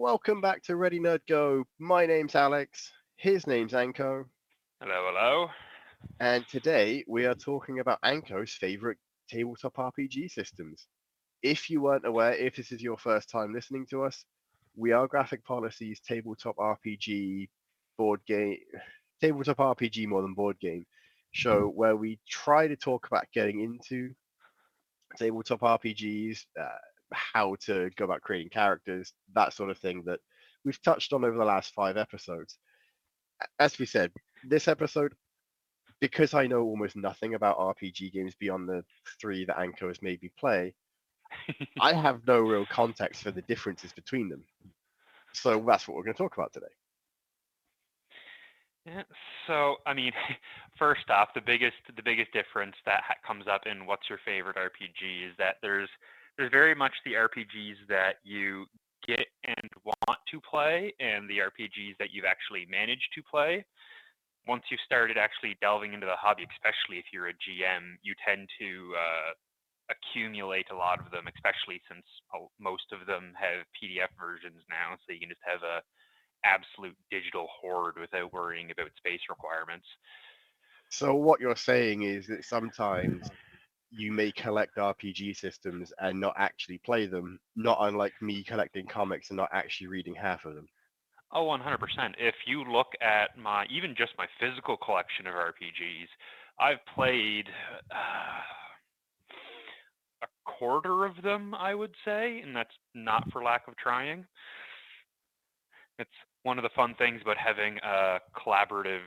Welcome back to Ready Nerd Go. My name's Alex. His name's Anko. Hello, hello. And today we are talking about Anko's favorite tabletop RPG systems. If you weren't aware, if this is your first time listening to us, we are Graphic Policy's tabletop RPG board game, tabletop RPG more than board game show where we try to talk about getting into tabletop RPGs, how to go about creating characters, that sort of thing that we've touched on over the last 5 episodes. As we said, this episode, because I know almost nothing about RPG games beyond the three that Anko has made me play, I have no real context for the differences between them. So that's what we're going to talk about today. Yeah, so, I mean, first off, the biggest difference that comes up in what's your favorite RPG is that there's very much the RPGs that you get and want to play, and the RPGs that you've actually managed to play. Once you've started actually delving into the hobby, especially if you're a GM, you tend to accumulate a lot of them, especially since most of them have PDF versions now, so you can just have a absolute digital hoard without worrying about space requirements. So what you're saying is that sometimes you may collect RPG systems and not actually play them, not unlike me collecting comics and not actually reading half of them. Oh, 100%. If you look at even just my physical collection of RPGs, I've played a quarter of them, I would say, and that's not for lack of trying. It's one of the fun things about having a collaborative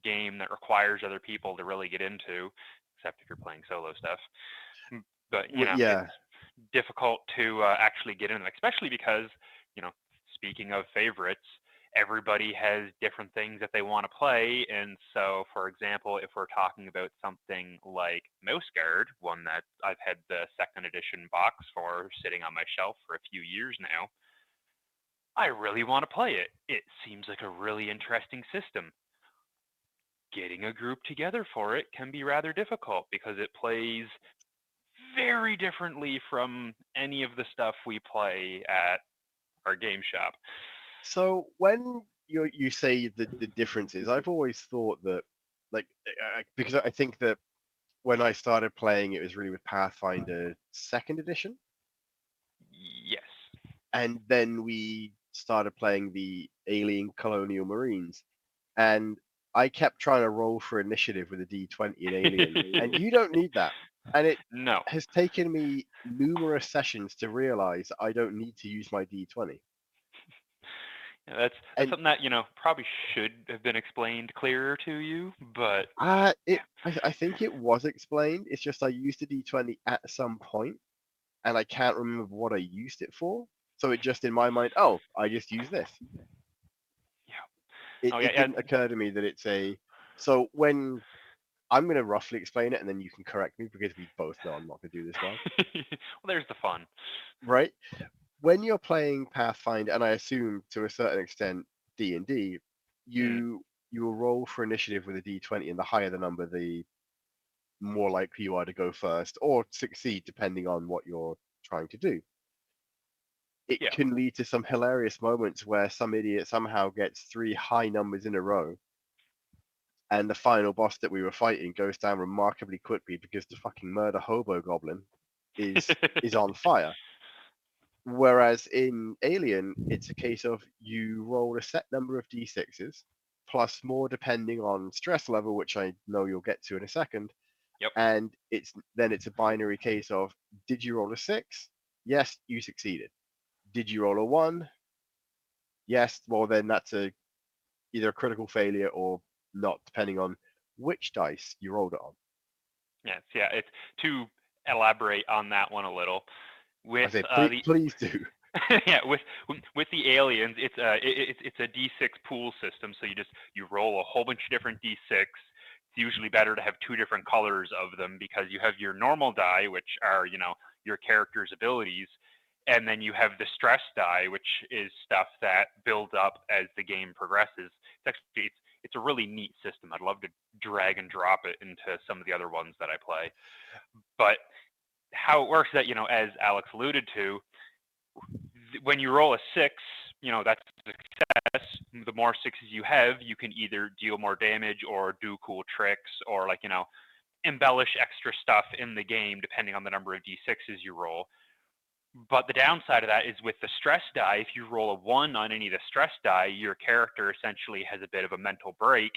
game that requires other people to really get into, except if you're playing solo stuff. But it's Yeah. difficult to actually get in them, especially because, you know, speaking of favorites, everybody has different things that they want to play. And so, for example, if we're talking about something like Mouse Guard, one that I've had the second edition box for sitting on my shelf for a few years now, I really want to play it. It seems like a really interesting system. Getting a group together for it can be rather difficult because it plays very differently from any of the stuff we play at our game shop. So when you say the differences, I've always thought that, like, because I think that when I started playing, it was really with Pathfinder second edition, Yes. and then we started playing the Alien Colonial Marines, and I kept trying to roll for initiative with a D20 in Alien, and you don't need that. And it No. has taken me numerous sessions to realize I don't need to use my D20. Yeah, that's And something that, probably should have been explained clearer to you, but I think it was explained. It's just I used a D20 at some point, and I can't remember what I used it for. So it just in my mind, oh, I just use this. yeah. It Oh yeah, it didn't occur to me that it's a. So when I'm going to roughly explain it, and then you can correct me because we both know I'm not going to do this well, well, there's the fun. right? When you're playing Pathfinder, and I assume to a certain extent D&D, Mm, you will roll for initiative with a D20, and the higher the number, the more likely you are to go first or succeed, depending on what you're trying to do. It yeah. can lead to some hilarious moments where some idiot somehow gets three high numbers in a row, and the final boss that we were fighting goes down remarkably quickly because the fucking murder hobo goblin is on fire. Whereas in Alien, it's a case of you roll a set number of d6s plus more depending on stress level, which I know you'll get to in a second, Yep. and it's a binary case of, did you roll a 6? Yes, you succeeded. Did you roll a 1? Yes, well then that's a either a critical failure or not, depending on which dice you rolled it on. Yes, yeah. It's to elaborate on that one a little. I With say, the please do. yeah, with the aliens, it's a D6 pool system. So you roll a whole bunch of different D6. It's usually better to have two different colors of them because you have your normal die, which are your character's abilities, and then you have the stress die, which is stuff that builds up as the game progresses. It's a really neat system. I'd love to drag and drop it into some of the other ones that I play. But how it works is that, as Alex alluded to, when you roll a 6, that's a success. The more sixes you have, you can either deal more damage or do cool tricks or embellish extra stuff in the game depending on the number of d6s you roll. But the downside of that is with the stress die, if you roll a 1 on any of the stress die, your character essentially has a bit of a mental break.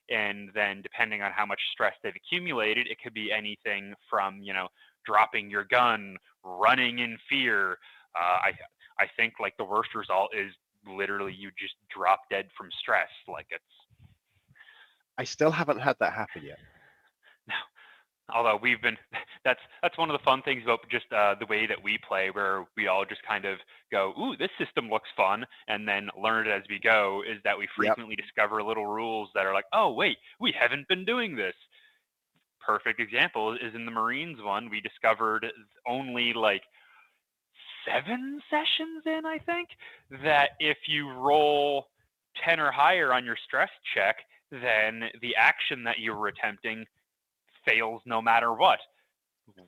And then depending on how much stress they've accumulated, it could be anything from, dropping your gun, running in fear. I think like the worst result is literally you just drop dead from stress. Like it's I still haven't had that happen yet. although we've been that's one of the fun things about just the way that we play, where we all just kind of go, ooh, this system looks fun, and then learn it as we go, is that we Yep. frequently discover little rules that are like, oh wait, we haven't been doing this. Perfect example is in the Marines one. We discovered only like 7 sessions in, I think, that if you roll 10 or higher on your stress check, then the action that you were attempting fails no matter what.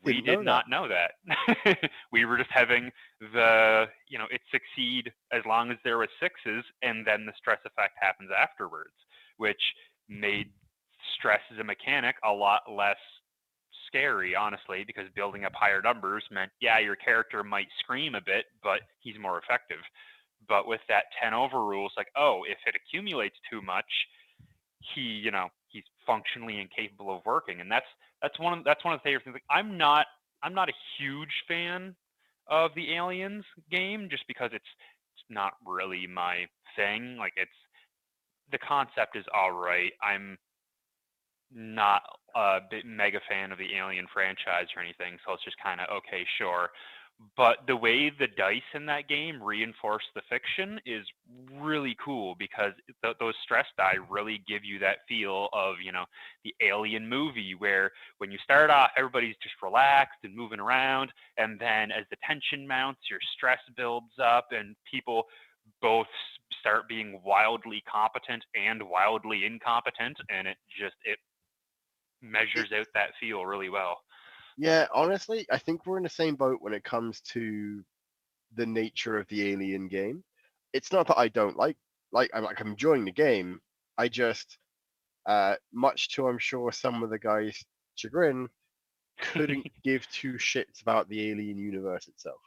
We Didn't did know that. not know that. We were just having it succeed as long as there was sixes, and then the stress effect happens afterwards, which made stress as a mechanic a lot less scary, honestly, because building up higher numbers meant, yeah, your character might scream a bit, but he's more effective. But with that 10 over rules, like, oh, if it accumulates too much, he's functionally incapable of working, and that's one of the favorite things. Like, I'm not a huge fan of the Aliens game, just because it's not really my thing. Like, it's the concept is all right. I'm not a big mega fan of the Alien franchise or anything, so it's just kind of okay, sure. But the way the dice in that game reinforce the fiction is really cool, because those stress die really give you that feel of, the Alien movie, where when you start off, everybody's just relaxed and moving around, and then as the tension mounts, your stress builds up, and people both start being wildly competent and wildly incompetent, and it It, measures out that feel really well. yeah, honestly, I think we're in the same boat when it comes to the nature of the Alien game. It's not that I don't I'm enjoying the game. I just, much to I'm sure some of the guys' chagrin, couldn't give two shits about the Alien universe itself.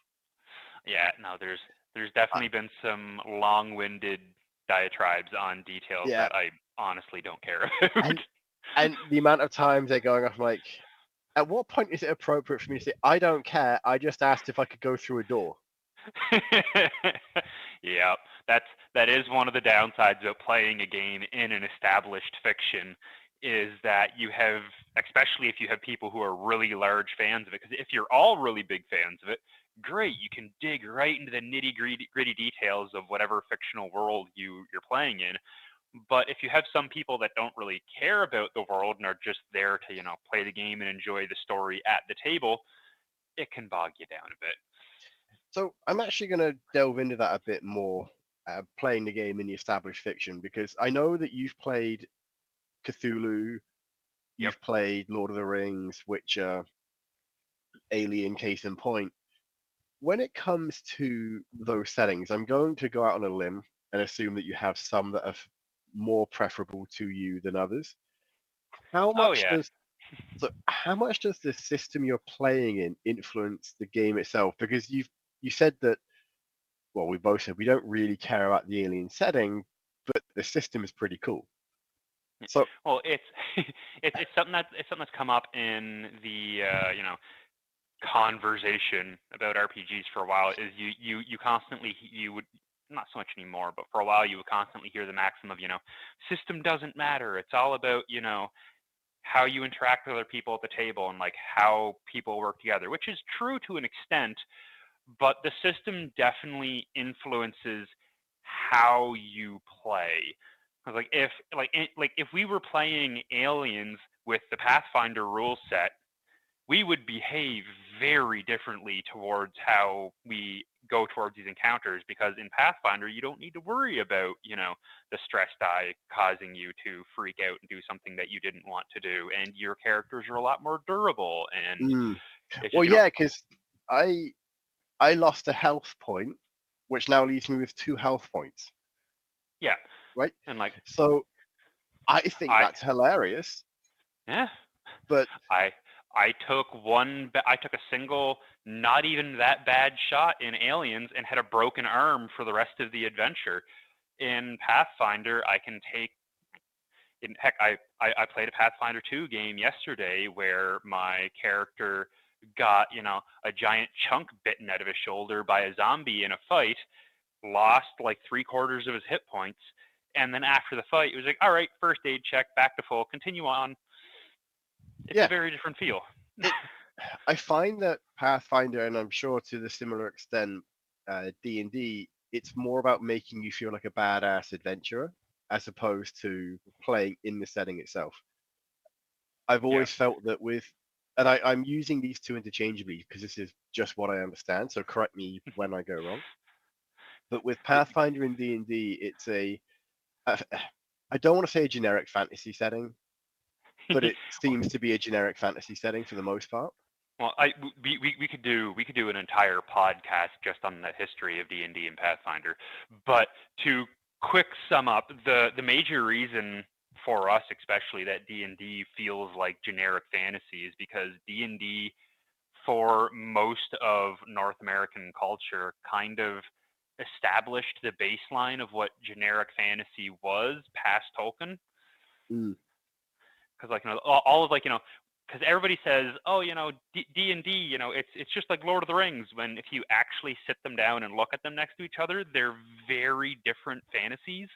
Yeah, no, there's I, definitely been some long-winded diatribes on details yeah, that I honestly don't care about. and and the amount of times they're going off, I'm like, at what point is it appropriate for me to say, I don't care, I just asked if I could go through a door? Yeah, that is one of the downsides of playing a game in an established fiction, is that you have, especially if you have people who are really large fans of it, because if you're all really big fans of it, great, you can dig right into the nitty-gritty details of whatever fictional world you're playing in. But if you have some people that don't really care about the world and are just there to, play the game and enjoy the story at the table, it can bog you down a bit. So I'm actually going to delve into that a bit more, playing the game in the established fiction, because I know that you've played Cthulhu, Yep. you've played Lord of the Rings, Witcher, Alien, case in point. When it comes to those settings, I'm going to go out on a limb and assume that you have some that are more preferable to you than others. How Oh much yeah. does how much does the system you're playing in influence the game itself? Because you said that, well, we both said we don't really care about the alien setting, but the system is pretty cool. So, Well, it's it's something that's come up in the conversation about RPGs for a while. Is you constantly, you would, not so much anymore, but for a while you would constantly hear the maxim of, system doesn't matter. It's all about, how you interact with other people at the table and like how people work together, which is true to an extent, but the system definitely influences how you play. 'Cause, like, if we were playing Aliens with the Pathfinder rule set, we would behave very differently towards how we go towards these encounters, because in Pathfinder you don't need to worry about, the stress die causing you to freak out and do something that you didn't want to do, and your characters are a lot more durable, and mm, it's well, just, yeah, because I I lost a health point which now leaves me with 2 health points, Yeah, right? and like So I think I that's hilarious, yeah, but I I took I took a single, not even that bad shot in Aliens and had a broken arm for the rest of the adventure. In Pathfinder, I can take in heck I played a Pathfinder 2 game yesterday where my character got, a giant chunk bitten out of his shoulder by a zombie in a fight, lost like 3/4 of his hit points, and then after the fight, it was like, all right, first aid check, back to full, continue on. It's a yeah, very different feel. it, I find that Pathfinder, and I'm sure to the similar extent, D&D, it's more about making you feel like a badass adventurer as opposed to playing in the setting itself. I've Yeah. always felt that and I'm using these two interchangeably because this is just what I understand. So correct me when I go wrong. But with Pathfinder and D&D, it's a I don't want to say a generic fantasy setting, but it seems to be a generic fantasy setting for the most part. Well, we could do an entire podcast just on the history of D&D and Pathfinder. But to quick sum up, the major reason for us, especially, that D&D feels like generic fantasy is because D&D, for most of North American culture, kind of established the baseline of what generic fantasy was past Tolkien. Mm. Because like, all of, like, because everybody says, oh, D&D, it's just like Lord of the Rings, when if you actually sit them down and look at them next to each other, they're very different fantasies.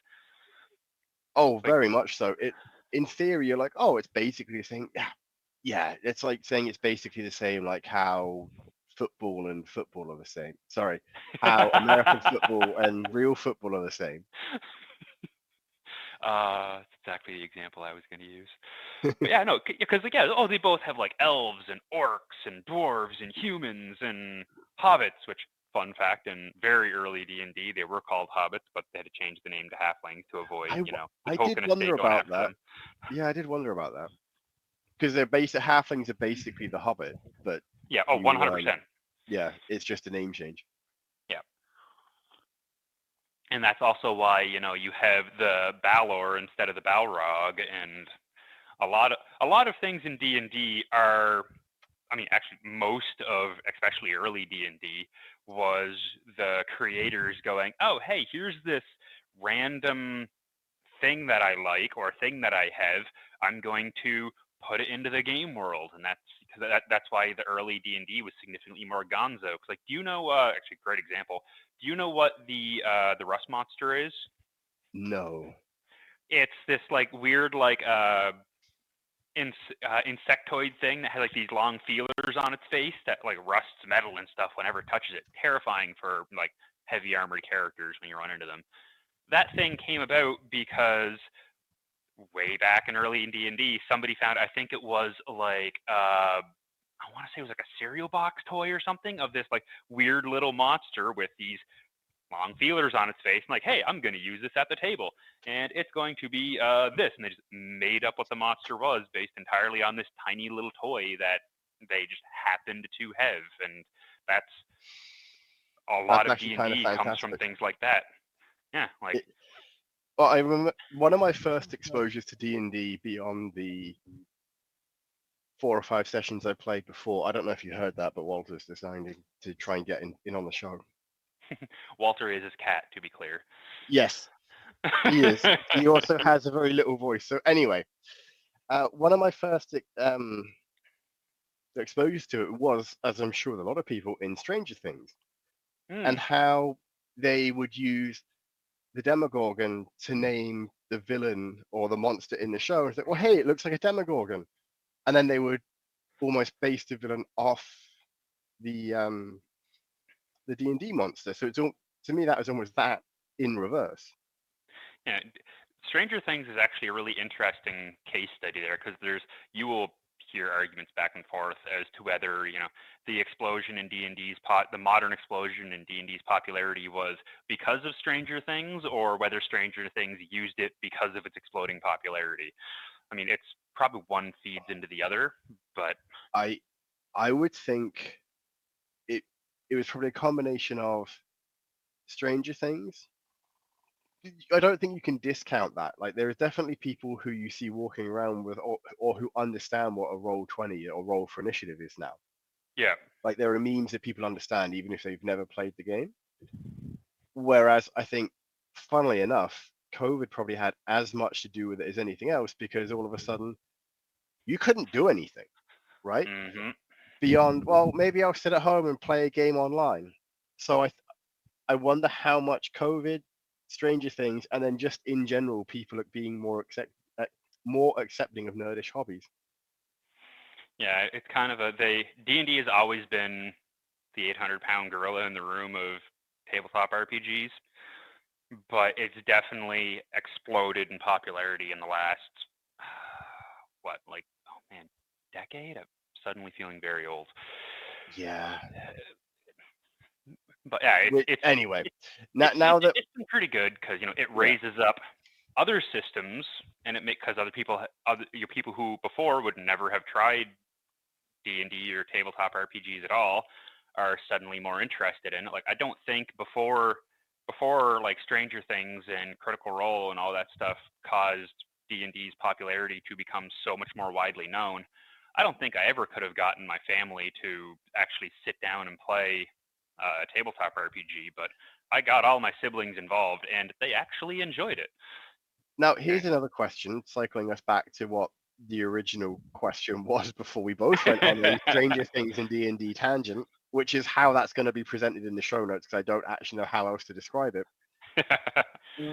Oh, Like, very much so. It in theory, you're like, oh, it's basically the same. Yeah, yeah. It's like saying it's basically the same, like how football are the same. Sorry, how American football and real football are the same. that's exactly the example I was going to use. But yeah, no, because yeah, oh, they both have like elves and orcs and dwarves and humans and hobbits. Which, fun fact, in very early D&D, they were called hobbits, but they had to change the name to halflings to avoid, the I did Tolkien wonder estate going about after that. them. Yeah, I did wonder about that because they're basic halflings are basically the Hobbit, but Yeah, oh, you 100%. yeah, it's just a name change. Yeah. And that's also why, you have the Balor instead of the Balrog, and a lot of things in D&D are, I mean, actually, most of, especially early D&D, was the creators going, oh, hey, here's this random thing that I like or thing that I have. I'm going to put it into the game world, and that's why the early D&D was significantly more gonzo. Because, like, do you know? Actually, great example. Do you know what the rust monster is? No. It's this like weird like insectoid thing that has like these long feelers on its face that like rusts metal and stuff whenever it touches it. Terrifying for like heavy armored characters when you run into them. That thing came about because way back in early D&D, somebody found, I think it was like I want to say it was like a cereal box toy or something, of this like weird little monster with these long feelers on its face, and like, hey, I'm going to use this at the table, and it's going to be this, and they just made up what the monster was based entirely on this tiny little toy that they just happened to have, and that's a lot That's of actually kind of D&D comes from fantastic. things like that. Yeah, like It, well, I remember one of my first exposures to D&D beyond the 4 or 5 sessions I played before. I don't know if you heard that, but Walter's deciding to try and get in on the show. Walter is his cat, to be clear. Yes, he is. He also has a very little voice. So anyway, one of my first exposures to it was, as I'm sure with a lot of people, in Stranger Things, and Hmm. how they would use the Demogorgon to name the villain or the monster in the show. It's like, well, hey, it looks like a Demogorgon, and then they would almost base the villain off the um, the D&D monster. So it's all, to me that was almost that in reverse. Yeah, Stranger Things is actually a really interesting case study there, because you will hear arguments back and forth as to whether, the explosion in D&D's the modern explosion in D&D's popularity was because of Stranger Things, or whether Stranger Things used it because of its exploding popularity. I mean, it's probably one feeds into the other, but I I would think it it was probably a combination of Stranger Things, I don't think you can discount that. Like, there are definitely people who you see walking around with, or who understand what a roll 20 or roll for initiative is now. Yeah. Like, there are memes that people understand even if they've never played the game. Whereas I think, funnily enough, COVID probably had as much to do with it as anything else, because all of a sudden you couldn't do anything, right? Hmm. Beyond, well, maybe I'll sit at home and play a game online. So I wonder how much COVID, Stranger Things, and then just in general, people are being more accepting of nerdish hobbies. Yeah, it's kind of D&D has always been the 800-pound gorilla in the room of tabletop RPGs, but it's definitely exploded in popularity in the last what, like, oh man, decade? I'm suddenly feeling very old. Yeah. But yeah, Anyway, now that it's been pretty good because it yeah, raises up other systems, and it makes, because other people your people who before would never have tried D&D or tabletop RPGs at all are suddenly more interested in it. Like, I don't think before like Stranger Things and Critical Role and all that stuff caused D&D's popularity to become so much more widely known. I don't think I ever could have gotten my family to actually sit down and play a tabletop RPG, but I got all my siblings involved, and they actually enjoyed it. now here's another question, cycling us back to what the original question was before we both went on a Stranger Things and D&D tangent, which is how that's going to be presented in the show notes, because I don't actually know how else to describe it.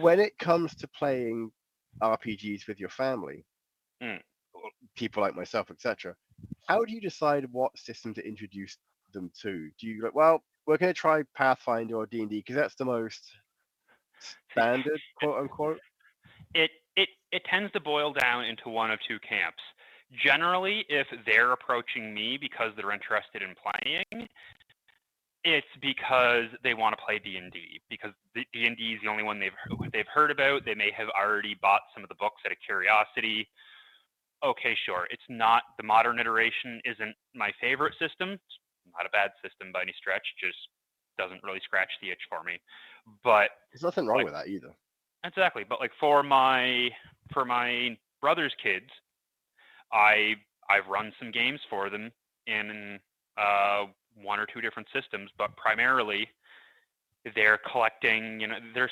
When it comes to playing RPGs with your family, Mm. people like myself, etc., how do you decide what system to introduce them to? Do you like, well, we're going to try Pathfinder or D&D because that's the most See, standard, quote unquote? it tends to boil down into one of two camps. Generally, if they're approaching me because they're interested in playing, it's because they want to play D&D, because the D&D is the only one they've heard about. They may have already bought some of the books out of curiosity. Okay, sure. It's not, the modern iteration isn't my favorite system. It's not a bad system by any stretch, just doesn't really scratch the itch for me. But There's nothing wrong like, with that either. exactly. But like for my brother's kids, I I've run some games for them in uh, one or two different systems, but primarily they're collecting. They're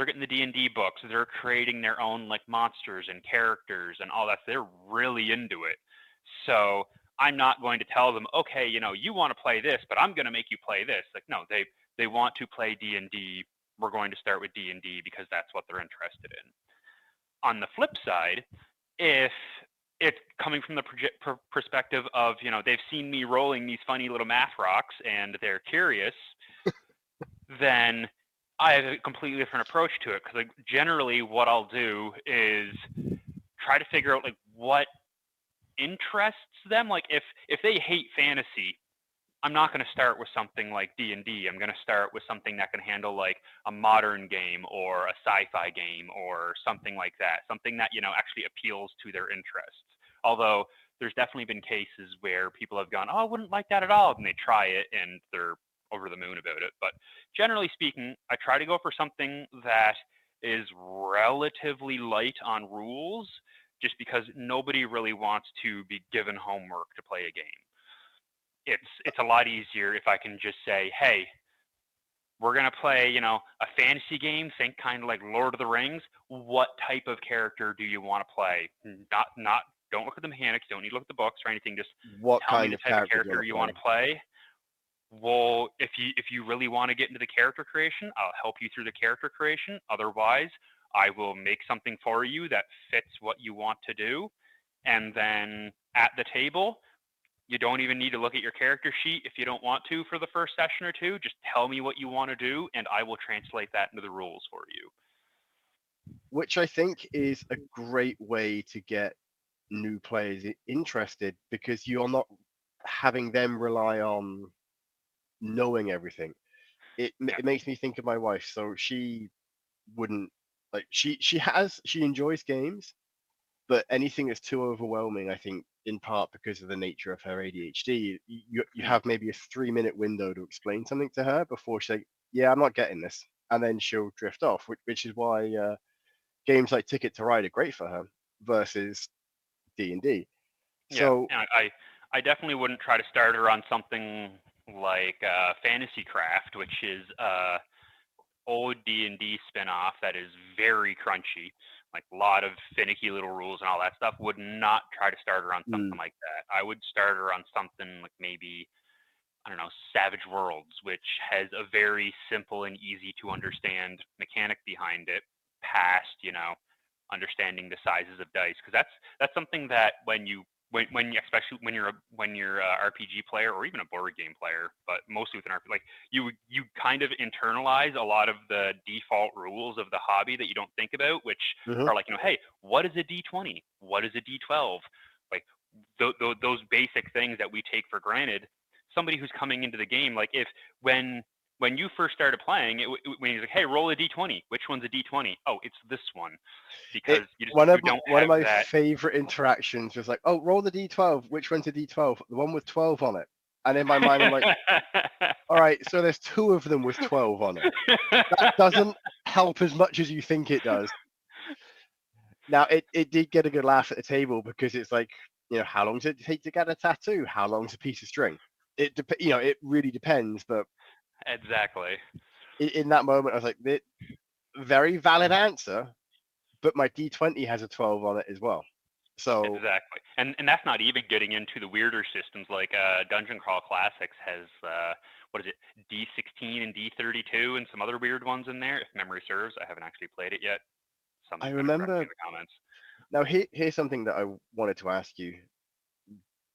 getting the D&D books. They're creating their own like monsters and characters and all that. They're really into it. So I'm not going to tell them, okay, you want to play this, but I'm going to make you play this. Like, no, they want to play D&D. We're going to start with D&D because that's what they're interested in. On the flip side, if it's coming from the perspective of, they've seen me rolling these funny little math rocks and they're curious, then I have a completely different approach to it. Because like, generally what I'll do is try to figure out like what interests them. Like, if they hate fantasy, I'm not going to start with something like D&D. I'm going to start with something that can handle like a modern game or a sci-fi game or something like that. Something that, actually appeals to their interests. Although there's definitely been cases where people have gone, oh, I wouldn't like that at all. And they try it and they're over the moon about it. But generally speaking, I try to go for something that is relatively light on rules, just because nobody really wants to be given homework to play a game. It's a lot easier if I can just say, hey, we're gonna play, a fantasy game. Think kind of like Lord of the Rings. What type of character do you want to play? Not. Don't look at the mechanics. Don't need to look at the books or anything. Just What tell me kind the of type of character do you character want to you play? want to play. Well, if you really want to get into the character creation, I'll help you through the character creation. Otherwise, I will make something for you that fits what you want to do, and then at the table, you don't even need to look at your character sheet if you don't want to for the first session or two. Just tell me what you want to do, and I will translate that into the rules for you. Which I think is a great way to get new players interested, because you're not having them rely on knowing everything. Yeah. It makes me think of my wife. So she wouldn't, like, she enjoys games, but anything that's too overwhelming, I think, in part because of the nature of her ADHD, you Mm. have maybe a 3-minute window to explain something to her before she like, yeah, I'm not getting this. and then she'll drift off, which is why games like Ticket to Ride are great for her versus D&D. Yeah, So, and I definitely wouldn't try to start her on something like Fantasy Craft, which is old D&D spin-off that is very crunchy, like a lot of finicky little rules and all that stuff. Would not try to start her on something like that. I would start her on something like maybe, I don't know, Savage Worlds, which has a very simple and easy to understand mechanic behind it, past, understanding the sizes of dice, because that's something that when you, especially when you're a RPG player or even a board game player, but mostly with an RPG, like you kind of internalize a lot of the default rules of the hobby that you don't think about, which mhm. are like, hey, what is a D20? What is a D12? Like those basic things that we take for granted. Somebody who's coming into the game, like if when you first started playing, when he's like, hey, roll a D20. Which one's a D20? Oh, it's this one, It because one you of don't one of have my that. favorite interactions was like, "Oh, roll the d12. Which one's a d12? The one with 12 on it." And in my mind, I'm like, "All right, so there's two of them with 12 on it. That doesn't help as much as you think it does." Now, it did get a good laugh at the table because it's like, how long does it take to get a tattoo? How long's a piece of string? It really depends. But Exactly. in that moment, I was like, very valid answer. But my d20 has a 12 on it as well. So Exactly. And that's not even getting into the weirder systems like Dungeon Crawl Classics has what is it, D16 and D32 and some other weird ones in there, if memory serves. I haven't actually played it yet. I Somebody's going to correct me remember in the comments. now. Here's something that I wanted to ask you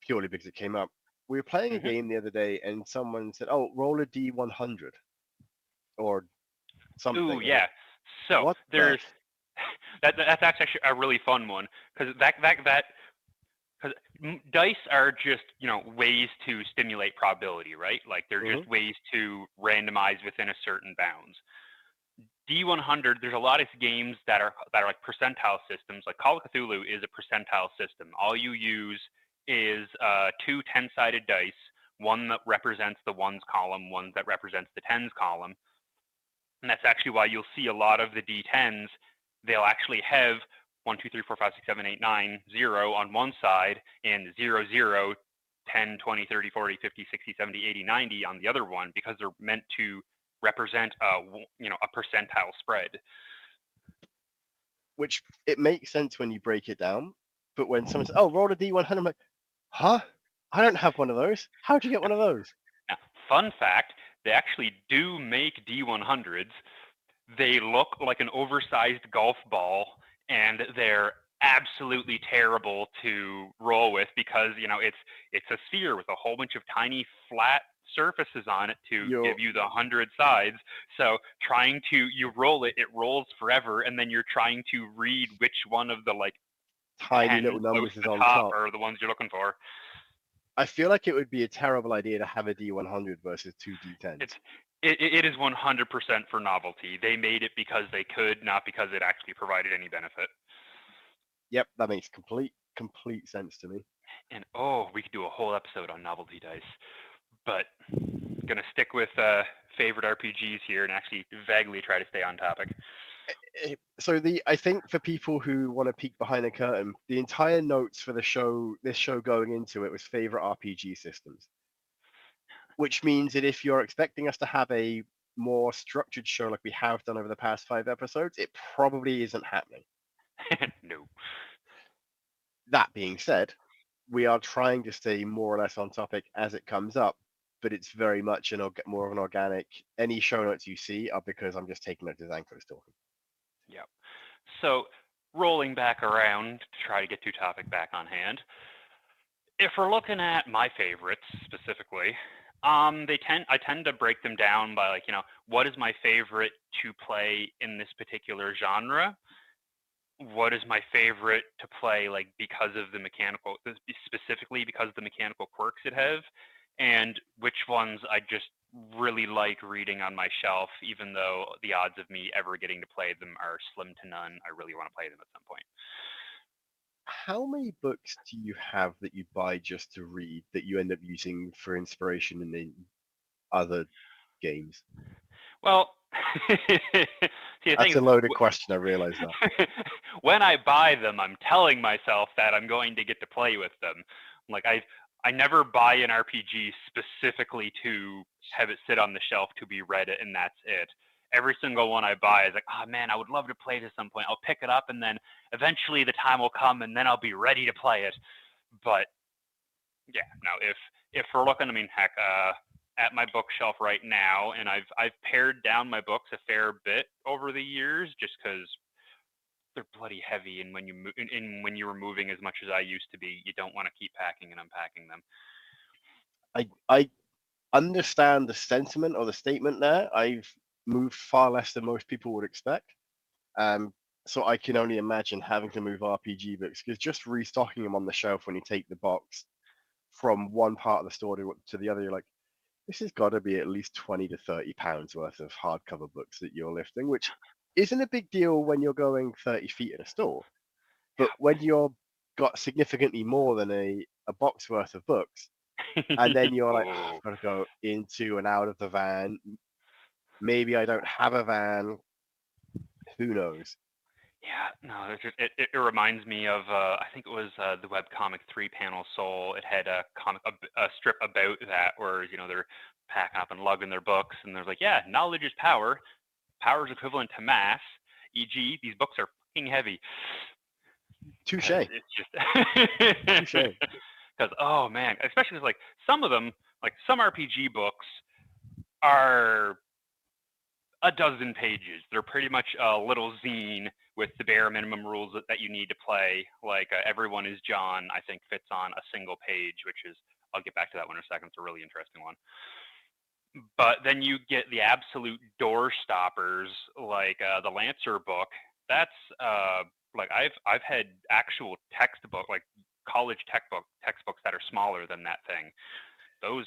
purely because it came up. We were playing a Hmm. game the other day, and someone said, "Oh, roll a d100 or Ooh, something." And yeah. So what the? there's that's actually a really fun one, because that because dice are just ways to stimulate probability, right? Like they're Hmm. just ways to randomize within a certain bounds. D100, there's a lot of games that are like percentile systems. Like Call of Cthulhu is a percentile system. All you use is two 10-sided dice, one that represents the ones column, one that represents the tens column. And that's actually why you'll see a lot of the D10s, they'll actually have 1, 2, 3, 4, 5, 6, 7, 8, 9, 0 on one side, and 0, 0, 10, 20, 30, 40, 50, 60, 70, 80, 90 on the other one, because they're meant to represent a percentile spread. Which it makes sense when you break it down, but when someone says, "Oh, roll a d100," I'm like, "Huh? I don't have one of those. How'd you get one of those?" Now, fun fact, they actually do make D100s. They look like an oversized golf ball, and they're absolutely terrible to roll with, because it's a sphere with a whole bunch of tiny flat surfaces on it to Your give you the 100 sides. So trying to you roll it, it rolls forever, and then you're trying to read which one of the like tiny 10 little close numbers to is the on top top. are the ones you're looking for. I feel like it would be a terrible idea to have a d100 versus two It's d10s. it is 100% for novelty. They made it because they could, not because it actually provided any benefit. Yep, that makes complete sense to me. And oh, we could do a whole episode on novelty dice. But gonna stick with favorite RPGs here and actually vaguely try to stay on topic. So I think for people who want to peek behind the curtain, the entire notes for this show going into it was favorite RPG systems, which means that if you're expecting us to have a more structured show like we have done over the past 5 episodes, it probably isn't happening. No. That being said, we are trying to stay more or less on topic as it comes up, but it's very much more of an organic. Any show notes you see are because I'm just taking notes as Anko's talking. Yep. So rolling back around to try to get to topic back on hand. If we're looking at my favorites specifically, I tend to break them down by, like, what is my favorite to play in this particular genre? What is my favorite to play, like, because of the mechanical, specifically because of the mechanical quirks it have, and which ones I just really like reading on my shelf, even though the odds of me ever getting to play them are slim to none. I really want to play them at some point. How many books do you have that you buy just to read that you end up using for inspiration in the other games? Well, See, the thing That's is, a loaded question. I realize that. when I buy them, I'm telling myself that I'm going to get to play with them. Like I never buy an RPG specifically to have it sit on the shelf to be read, and that's it. Every single one I buy is like, oh man, I would love to play it at some point. I'll pick it up, and then eventually the time will come, and then I'll be ready to play it. But yeah, no, if we're looking, I mean, heck, at my bookshelf right now, and I've pared down my books a fair bit over the years, just because they're bloody heavy, and when you're moving as much as I used to be, you don't want to keep packing and unpacking them. I understand the sentiment or the statement there. I've moved far less than most people would expect. Um, so I can only imagine having to move RPG books because just restocking them on the shelf when you take the box from one part of the store to the other, you're like, this has got to be at least 20 to 30 pounds worth of hardcover books that you're lifting, which isn't a big deal when you're going 30 feet in a store. But when you're got significantly more than a box worth of books, and then you're like, oh, Oh. I've got to go into and out of the van. Maybe I don't have a van. Who knows? Yeah, no, it reminds me of I think it was the webcomic Three Panel Soul. It had a comic a strip about that where they're packing up and lugging their books, and they're like, yeah, knowledge is power. Power is equivalent to mass. E.g., these books are fucking heavy. Because Touche. it's just Touche. because oh man, especially 'cause, like some of them, like some RPG books are a dozen pages. They're pretty much a little zine with the bare minimum rules that you need to play. Like Everyone is John, I think fits on a single page, which is I'll get back to that one in a second. It's a really interesting one. But then you get the absolute door stoppers, like the Lancer book. That's like I've had actual textbook, like college textbooks that are smaller than that thing. Those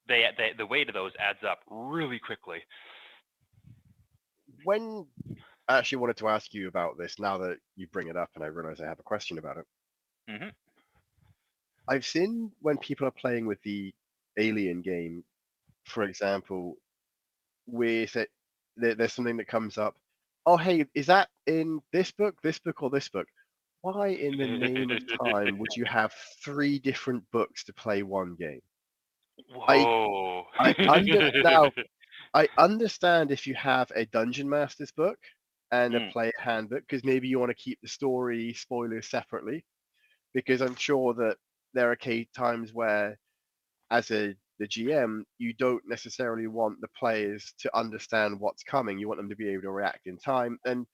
they the weight of those adds up really quickly. When I actually wanted to ask you about this, now that you bring it up, and I realize I have a question about it. Hmm. I've seen when people are playing with the Alien game, for example, with it, there's something that comes up. Oh, hey, is that in this book, or this book? Why in the name of time would you have three different books to play one game? I Whoa. I under now I understand if you have a Dungeon Master's book and a Mm. player handbook, because maybe you want to keep the story spoilers separately, because I'm sure that there are times where, as the GM, you don't necessarily want the players to understand what's coming. You want them to be able to react in time. And Yeah.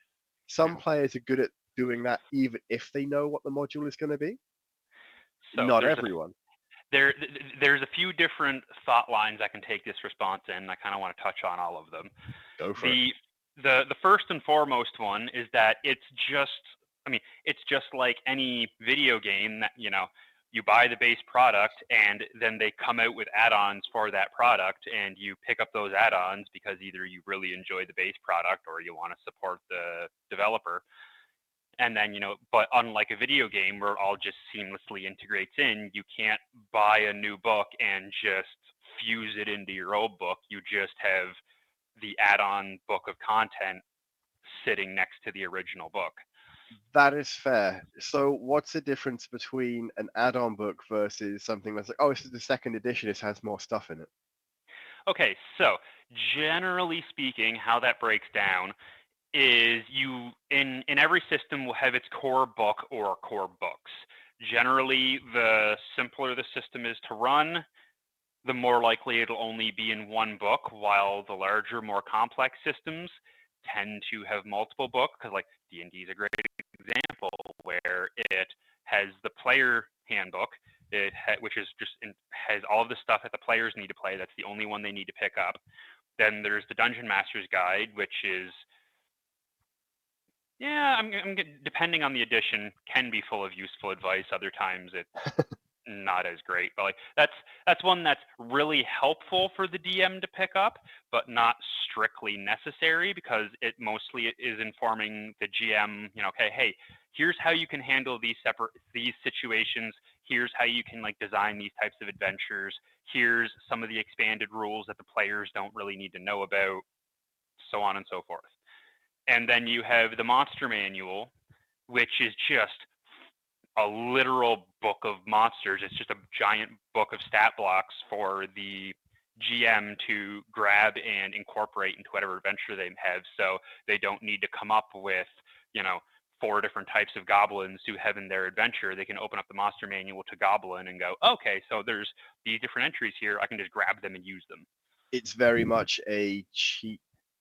some players are good at doing that even if they know what the module is going to be. So Not everyone. there's a few different thought lines I can take this response in, and I kind of want to touch on all of them. Go for it. The first and foremost one is that it's just like any video game that you buy the base product and then they come out with add-ons for that product, and you pick up those add-ons because either you really enjoy the base product or you want to support the developer. And then but unlike a video game where it all just seamlessly integrates in, you can't buy a new book and just fuse it into your old book. You just have the add-on book of content sitting next to the original book. That is fair. So, what's the difference between an add-on book versus something that's like, oh, this is the second edition, it has more stuff in it? Okay, so generally speaking, how that breaks down is you in every system will have its core book or core books. Generally, the simpler the system is to run, the more likely it'll only be in one book, while the larger, more complex systems tend to have multiple books, because like D&D is a great example where it has the player handbook, which is has all of the stuff that the players need to play. That's the only one they need to pick up. Then there's the Dungeon Master's Guide, which is depending on the edition, can be full of useful advice. Other times it's not as great, but like that's one that's really helpful for the DM to pick up, but not strictly necessary, because it mostly is informing the GM. Okay, hey, here's how you can handle these situations. Here's how you can like design these types of adventures. Here's some of the expanded rules that the players don't really need to know about. so on and so forth. And then you have the monster manual, which is just a literal book of monsters. It's just a giant book of stat blocks for the GM to grab and incorporate into whatever adventure they have, so they don't need to come up with, 4 different types of goblins to have in their adventure. They can open up the monster manual to goblin and go, okay, so there's these different entries here. I can just grab them and use them. It's very much a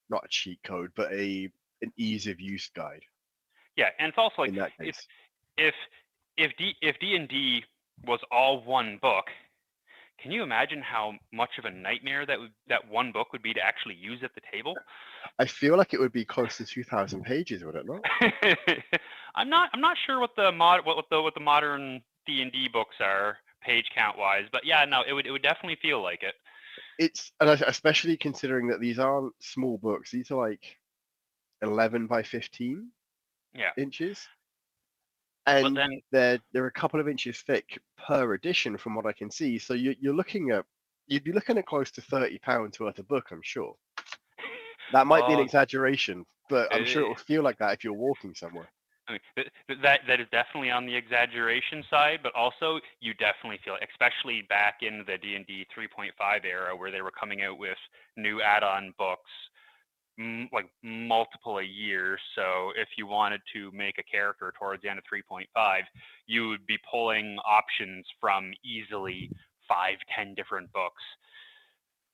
not a cheat code, but an ease of use guide. Yeah, and it's also like in that case. if D&D was all one book, can you imagine how much of a nightmare that one book would be to actually use at the table? I feel like it would be close to 2,000 pages, would it not? I'm not sure what the modern D&D books are page count wise, but yeah, no, it would definitely feel like it. And especially considering that these aren't small books; these are like 11 by 15 inches, and then, they're a couple of inches thick per edition, from what I can see. So you'd be looking at close to £30 worth of book, I'm sure. That might be an exaggeration, but I'm sure it will feel like that if you're walking somewhere. I mean, that is definitely on the exaggeration side, but also you definitely feel it, especially back in the D&D 3.5 era where they were coming out with new add-on books like multiple a year. So if you wanted to make a character towards the end of 3.5, you would be pulling options from easily 5-10 different books.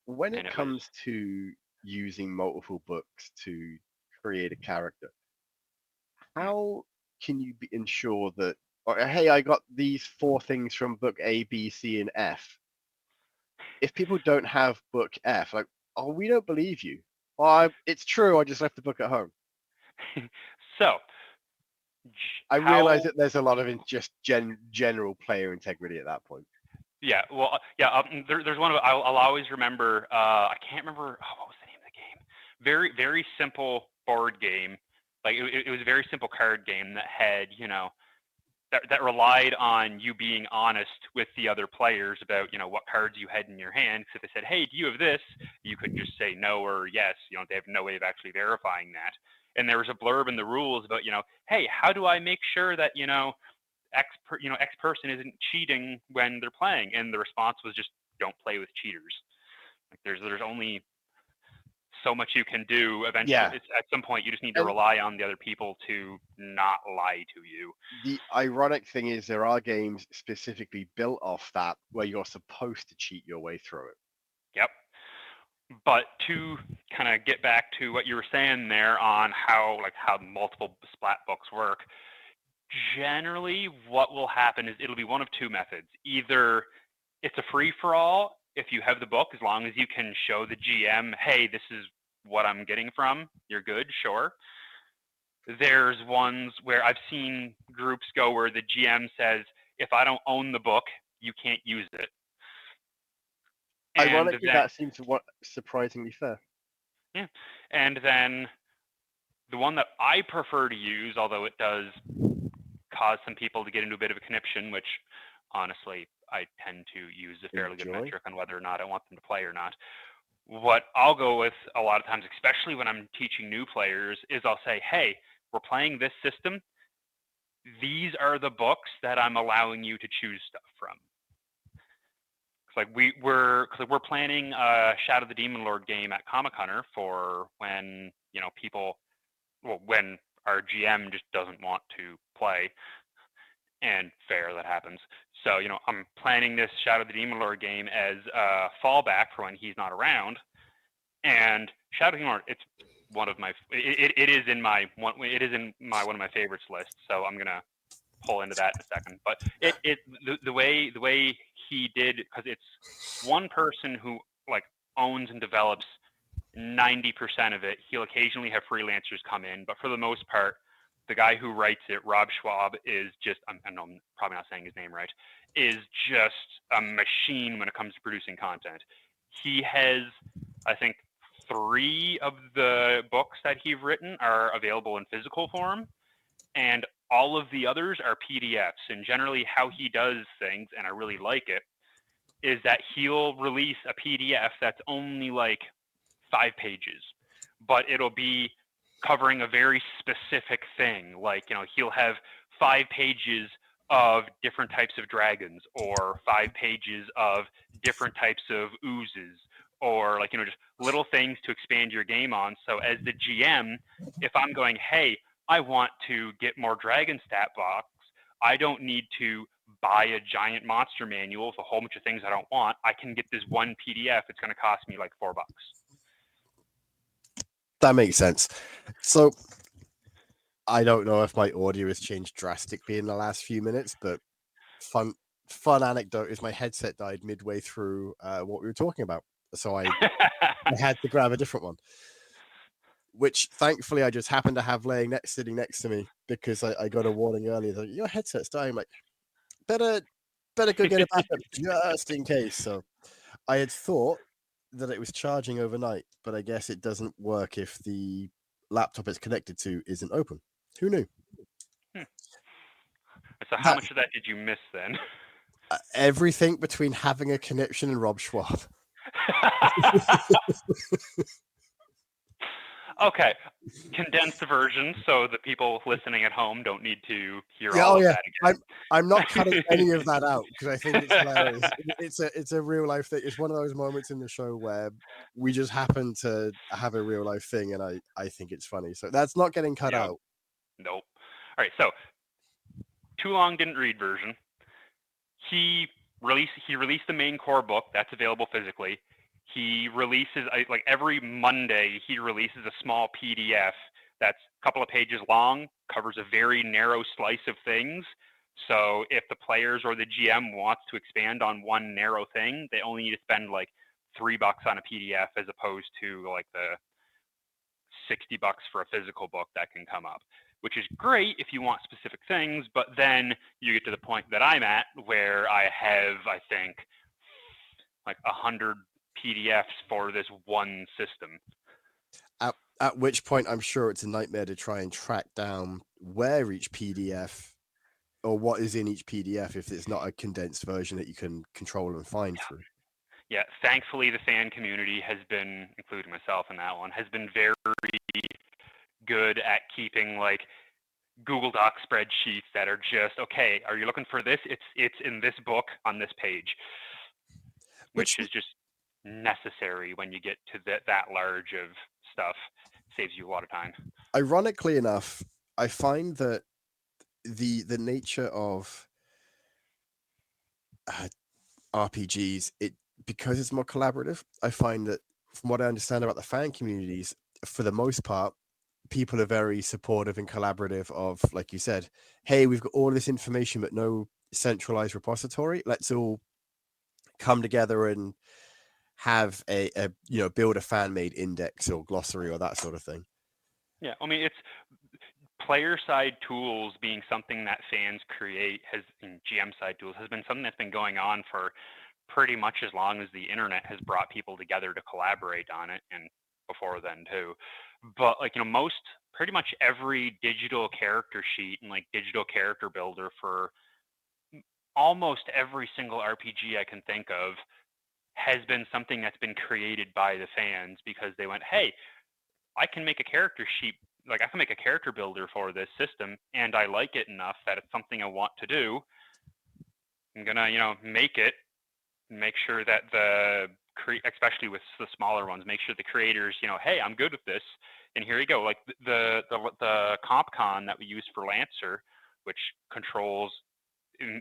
When it comes to using multiple books to create a character, how can you ensure that, hey, I got these 4 things from book A, B, C, and F? If people don't have book F, like, oh, we don't believe you. It's true, I just left the book at home. So, I realize that there's a lot of just general player integrity at that point. Yeah, well, yeah. There's one of I'll always remember. I can't remember what was the name of the game. Very very simple board game. Like it was a very simple card game that had that relied on you being honest with the other players about what cards you had in your hand. Because if they said, hey, do you have this, you could just say no or yes. They have no way of actually verifying that. And there was a blurb in the rules about hey, how do I make sure that X person isn't cheating when they're playing? And the response was just don't play with cheaters. Like there's only so much you can do. Eventually, at some point, you just need to rely on the other people to not lie to you. The ironic thing is there are games specifically built off that where you're supposed to cheat your way through it. Yep. But to kind of get back to what you were saying there on how multiple splat books work, generally what will happen is it'll be one of 2 methods. Either it's a free-for-all if you have the book, as long as you can show the GM, hey, this is what I'm getting from, you're good, sure. There's ones where I've seen groups go where the GM says, if I don't own the book, you can't use it. Ironically, that seems surprisingly fair. Yeah, and then the one that I prefer to use, although it does cause some people to get into a bit of a conniption, which honestly I tend to use a fairly good metric on whether or not I want them to play or not. What I'll go with a lot of times, especially when I'm teaching new players, is I'll say, hey, we're playing this system. These are the books that I'm allowing you to choose stuff from. We're planning a Shadow the Demon Lord game at Comic Hunter for when when our GM just doesn't want to play, and fair, that happens. So I'm planning this Shadow the Demon Lord game as a fallback for when he's not around. And Shadow the Demon Lord, it's one of my it is in my one of my favorites list. So I'm gonna pull into that in a second. But the way he did, because it's one person who owns and develops 90% of it. He'll occasionally have freelancers come in, but for the most part, the guy who writes it, Rob Schwab, is just, I'm probably not saying his name right, is just a machine when it comes to producing content. He has, I think, 3 of the books that he's written are available in physical form, and all of the others are PDFs. And generally how he does things, and I really like it, is that he'll release a PDF that's only 5 pages, but it'll be covering a very specific thing. Like, he'll have 5 pages of different types of dragons, or 5 pages of different types of oozes, or like, just little things to expand your game on. So as the GM, if I'm going, hey, I want to get more dragon stat box, I don't need to buy a giant monster manual with a whole bunch of things I don't want. I can get this one PDF. It's going to cost me like $4. That makes sense. So I don't know if my audio has changed drastically in the last few minutes, but fun anecdote is my headset died midway through what we were talking about. So I had to grab a different one, which thankfully I just happened to have sitting next to me, because I got a warning earlier that your headset's dying. I'm like, better go get a backup just in case. So I had thought that it was charging overnight, but I guess it doesn't work if the laptop it's connected to isn't open. Who knew? So how much of that did you miss then? Everything between having a connection and Rob Schwab. Okay, condensed version, so the people listening at home don't need to hear all of that again. I'm not cutting any of that out, because I think it's hilarious. It's a real life thing. It's one of those moments in the show where we just happen to have a real life thing, and I think it's funny. So that's not getting cut out. Nope. All right, so Too Long Didn't Read version. He released the main core book that's available physically. He releases, like every Monday, he releases a small PDF that's a couple of pages long, covers a very narrow slice of things. So if the players or the GM wants to expand on one narrow thing, they only need to spend like $3 on a PDF, as opposed to like the $60 for a physical book that can come up, which is great if you want specific things. But then you get to the point that I'm at, where I have, I think, like 100 PDFs for this one system. At which point, I'm sure it's a nightmare to try and track down where each PDF, or what is in each PDF, if it's not a condensed version that you can control and find through. Yeah, thankfully the fan community has been, including myself in that one, has been very good at keeping like Google Doc spreadsheets that are just, okay, are you looking for this? It's in this book on this page, which is just necessary when you get to that large of stuff. Saves you a lot of time. Ironically enough, I find that the nature of RPGs, because it's more collaborative, I find that, from what I understand about the fan communities, for the most part, people are very supportive and collaborative of, like you said, hey, we've got all this information but no centralized repository. Let's all come together and have a build a fan-made index or glossary or that sort of thing. Yeah, I mean, it's player side tools being something that fans create, in GM side tools, has been something that's been going on for pretty much as long as the internet has brought people together to collaborate on it, and before then too. But like, pretty much every digital character sheet and like digital character builder for almost every single RPG I can think of has been something that's been created by the fans, because they went, hey, I can make a character sheet, like I can make a character builder for this system, and I like it enough that it's something I want to do. I'm gonna, make it, make sure that especially with the smaller ones, make sure the creators, hey, I'm good with this, and here you go. Like the CompCon that we use for Lancer, which controls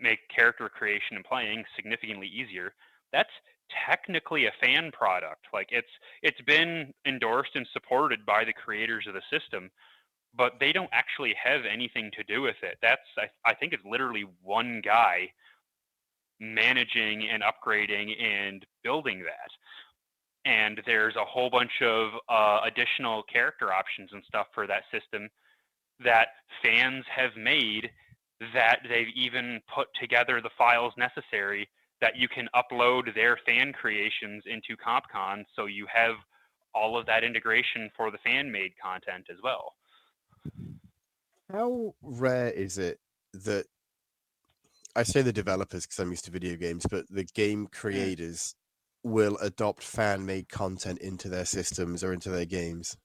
make character creation and playing significantly easier. That's technically a fan product. Like it's been endorsed and supported by the creators of the system, but they don't actually have anything to do with it. That's I think it's literally one guy managing and upgrading and building that. And there's a whole bunch of additional character options and stuff for that system that fans have made, that they've even put together the files necessary that you can upload their fan creations into CompCon, so you have all of that integration for the fan-made content as well. How rare is it that, I say the developers because I'm used to video games, but the game creators will adopt fan-made content into their systems or into their games?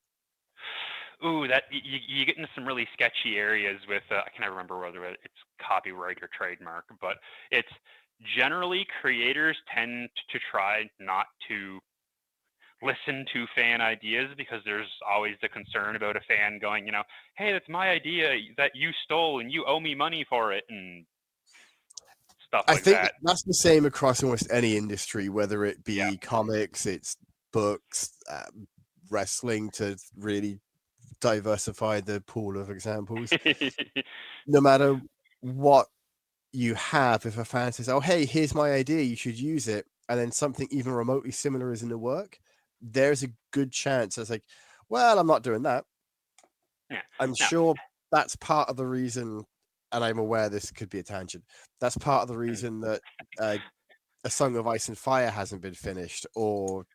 Ooh, that you get into some really sketchy areas with I can't remember whether it's copyright or trademark, but it's generally creators tend to try not to listen to fan ideas because there's always the concern about a fan going, hey, that's my idea that you stole and you owe me money for it and stuff I like think that. that's the same across almost any industry, whether it Yeah. be comics, it's books, wrestling, to really diversify the pool of examples. No matter what you have, if a fan says, oh, hey, here's my idea, you should use it, and then something even remotely similar is in the work, there's a good chance it's like, well, I'm not doing that. Yeah. I'm Now, sure that's part of the reason, and I'm aware this could be a tangent, that's part of the reason that A Song of Ice and Fire hasn't been finished, or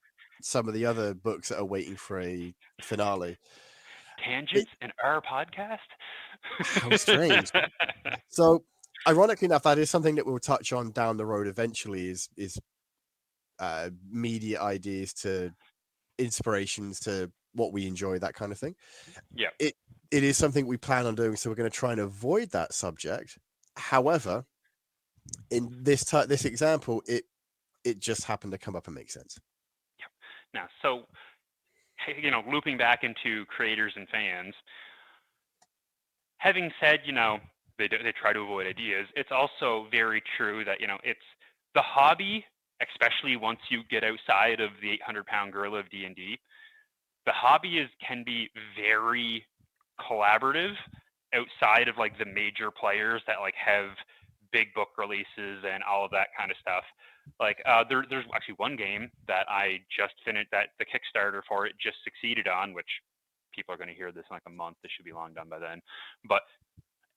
some of the other books that are waiting for a finale. tangents in our podcast? How strange. So, ironically enough, that is something that we'll touch on down the road eventually, is media ideas to inspirations to what we enjoy, that kind of thing. Yeah. It is something we plan on doing, so we're going to try and avoid that subject. However, in this example, it just happened to come up and make sense. Now, so looping back into creators and fans, having said, they try to avoid ideas, it's also very true that, it's the hobby, especially once you get outside of the 800-pound gorilla of D&D, the hobby can be very collaborative outside of like the major players that like have big book releases and all of that kind of stuff. Like there's actually one game that I just finished that the Kickstarter for it just succeeded on, which people are going to hear this in like a month. This should be long done by then. But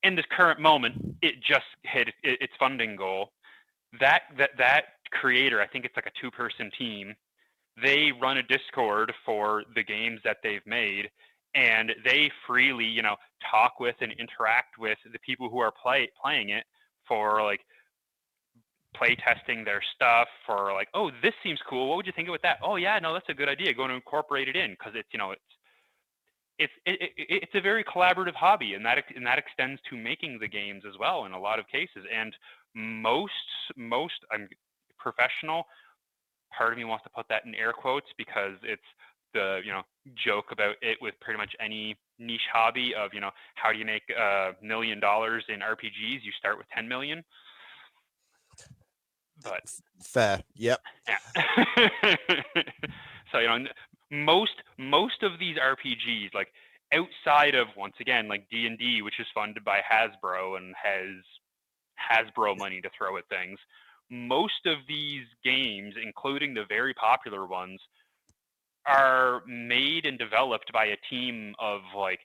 in this current moment, it just hit its funding goal. That creator, I think it's like a 2-person team. They run a Discord for the games that they've made, and they freely, talk with and interact with the people who are playing it for like play testing their stuff, for like, oh, this seems cool. What would you think of that? Oh yeah, no, that's a good idea. Going to incorporate it in because it's it's a very collaborative hobby, and that extends to making the games as well in a lot of cases. And most I'm professional. Part of me wants to put that in air quotes because it's the joke about it with pretty much any niche hobby of how do you make $1 million in RPGs? You start with 10 million. But Fair, yep. yeah. So most of these RPGs, like outside of once again like D&D, which is funded by Hasbro and has Hasbro money to throw at things, most of these games, including the very popular ones, are made and developed by a team of like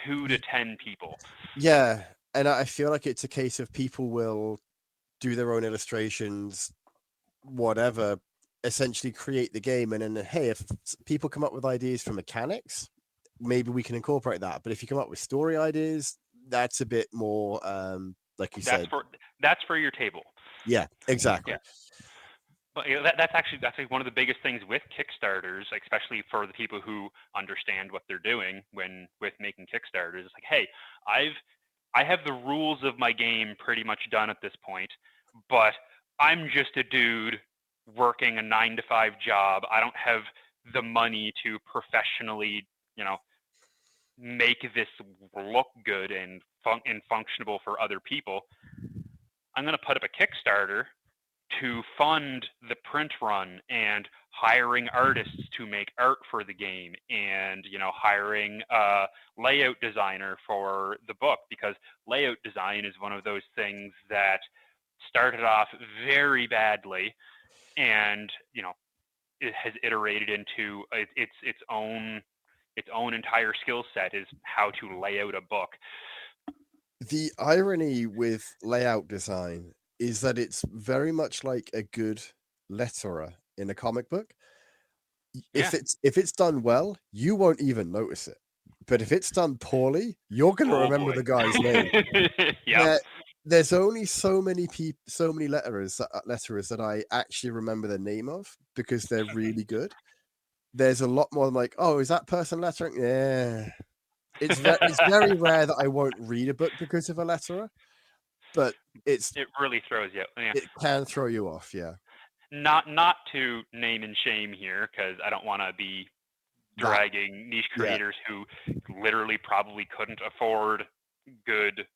2 to 10 people. Yeah, and I feel like it's a case of people will do their own illustrations, whatever, essentially create the game, and then hey, if people come up with ideas for mechanics, maybe we can incorporate that. But if you come up with story ideas, that's a bit more like you said. That's for your table. Yeah, exactly. Yeah. But that's like one of the biggest things with Kickstarters, especially for the people who understand what they're doing with making Kickstarters. It's like, hey, I have the rules of my game pretty much done at this point, but I'm just a dude working a 9-to-5 job. I don't have the money to professionally, make this look good and functionable for other people. I'm going to put up a Kickstarter to fund the print run and hiring artists to make art for the game, and hiring a layout designer for the book, because layout design is one of those things that started off very badly and it has iterated into its own entire skill set, is how to lay out a book. The irony with layout design is that it's very much like a good letterer in a comic book. Yeah. If it's done well, you won't even notice it. But if it's done poorly, you're going to remember the guy's name. Yeah. There's only so many letterers that I actually remember the name of because they're really good. there's a lot more like, oh, is that person lettering? Yeah. It's very rare that I won't read a book because of a letterer, but It really throws you. Yeah. it can throw you off, yeah. Not to name and shame here, because I don't want to be dragging niche creators who literally probably couldn't afford good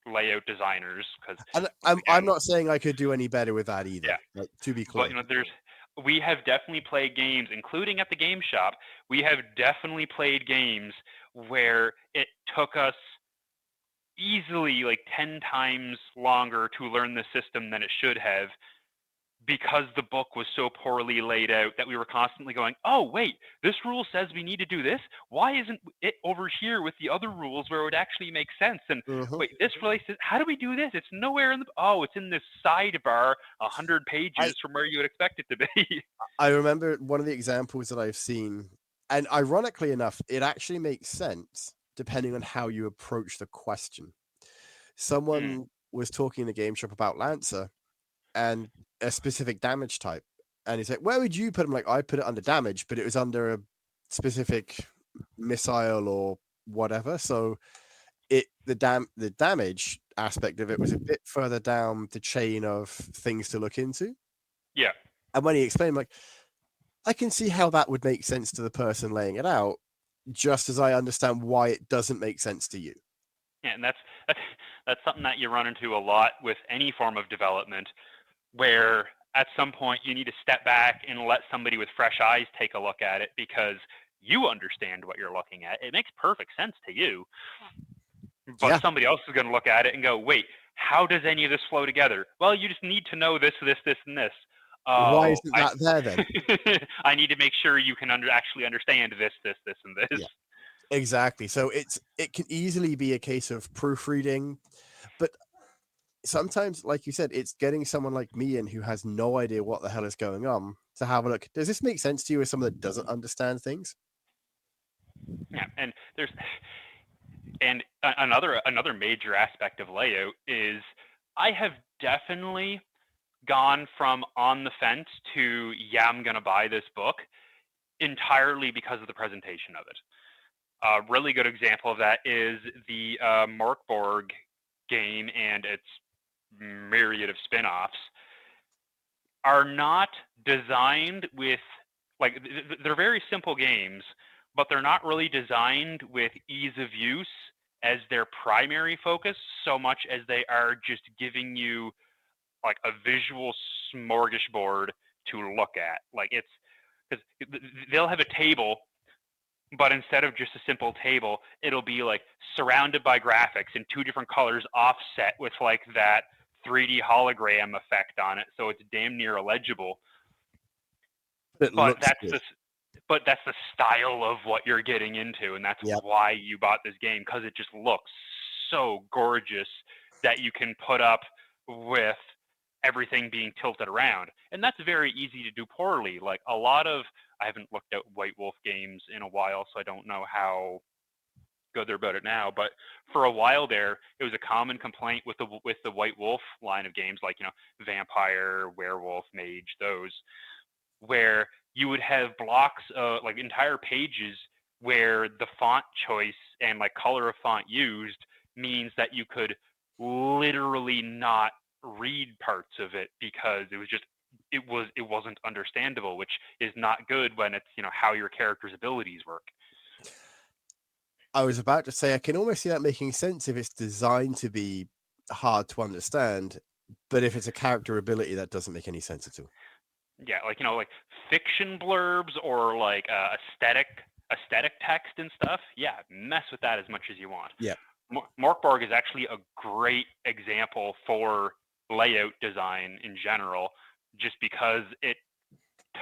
layout designers. Because I'm not saying I could do any better with that either. Yeah. Like, to be clear. But we have definitely played games, including at the game shop. We have definitely played games where it took us easily like 10 times longer to learn the system than it should have, because the book was so poorly laid out that we were constantly going, oh, wait, this rule says we need to do this. Why isn't it over here with the other rules where it would actually make sense? And wait, this place is, how do we do this? It's nowhere in the, oh, it's in this sidebar 100 pages from where you would expect it to be. I remember one of the examples that I've seen, and ironically enough, it actually makes sense depending on how you approach the question. Someone was talking in the game shop about Lancer and a specific damage type, and he's like, where would you put him? Like, I put it under damage, but it was under a specific missile or whatever, so the damage aspect of it was a bit further down the chain of things to look into. Yeah. And when he explained, like, I can see how that would make sense to the person laying it out, just as I understand why it doesn't make sense to you. Yeah, and that's something that you run into a lot with any form of development, where at some point you need to step back and let somebody with fresh eyes take a look at it, because you understand what you're looking at. It makes perfect sense to you. But somebody else is going to look at it and go, wait, how does any of this flow together? Well, you just need to know this, this, this, and this. Why isn't that there then? I need to make sure you can actually understand this, this, this, and this. Yeah, exactly. So it can easily be a case of proofreading, but sometimes, like you said, it's getting someone like me in who has no idea what the hell is going on to have a look. Does this make sense to you as someone that doesn't understand things? Yeah, and there's another major aspect of layout is I have definitely gone from on the fence to, yeah, I'm going to buy this book entirely because of the presentation of it. A really good example of that is the Morkborg game and its myriad of spin-offs are not designed with, like, they're very simple games, but they're not really designed with ease of use as their primary focus, so much as they are just giving you like a visual smorgasbord to look at. Like, it's because they'll have a table, but instead of just a simple table, it'll be like surrounded by graphics in two different colors offset with like that 3D hologram effect on it, so it's damn near illegible. But that's the style of what you're getting into, and that's why you bought this game, because it just looks so gorgeous that you can put up with everything being tilted around. And that's very easy to do poorly. Like, a lot of, I haven't looked at White Wolf games in a while, so I don't know how good they're about it now, but for a while there, it was a common complaint with the White Wolf line of games, like, Vampire, Werewolf, Mage, those, where you would have blocks, like entire pages, where the font choice and like color of font used means that you could literally not read parts of it, because it wasn't understandable, which is not good when it's how your character's abilities work. I was about to say, I can almost see that making sense if it's designed to be hard to understand, but if it's a character ability, that doesn't make any sense at all. Yeah, like like fiction blurbs or like aesthetic text and stuff. Yeah, mess with that as much as you want. Yeah, Morkborg is actually a great example for layout design in general, just because it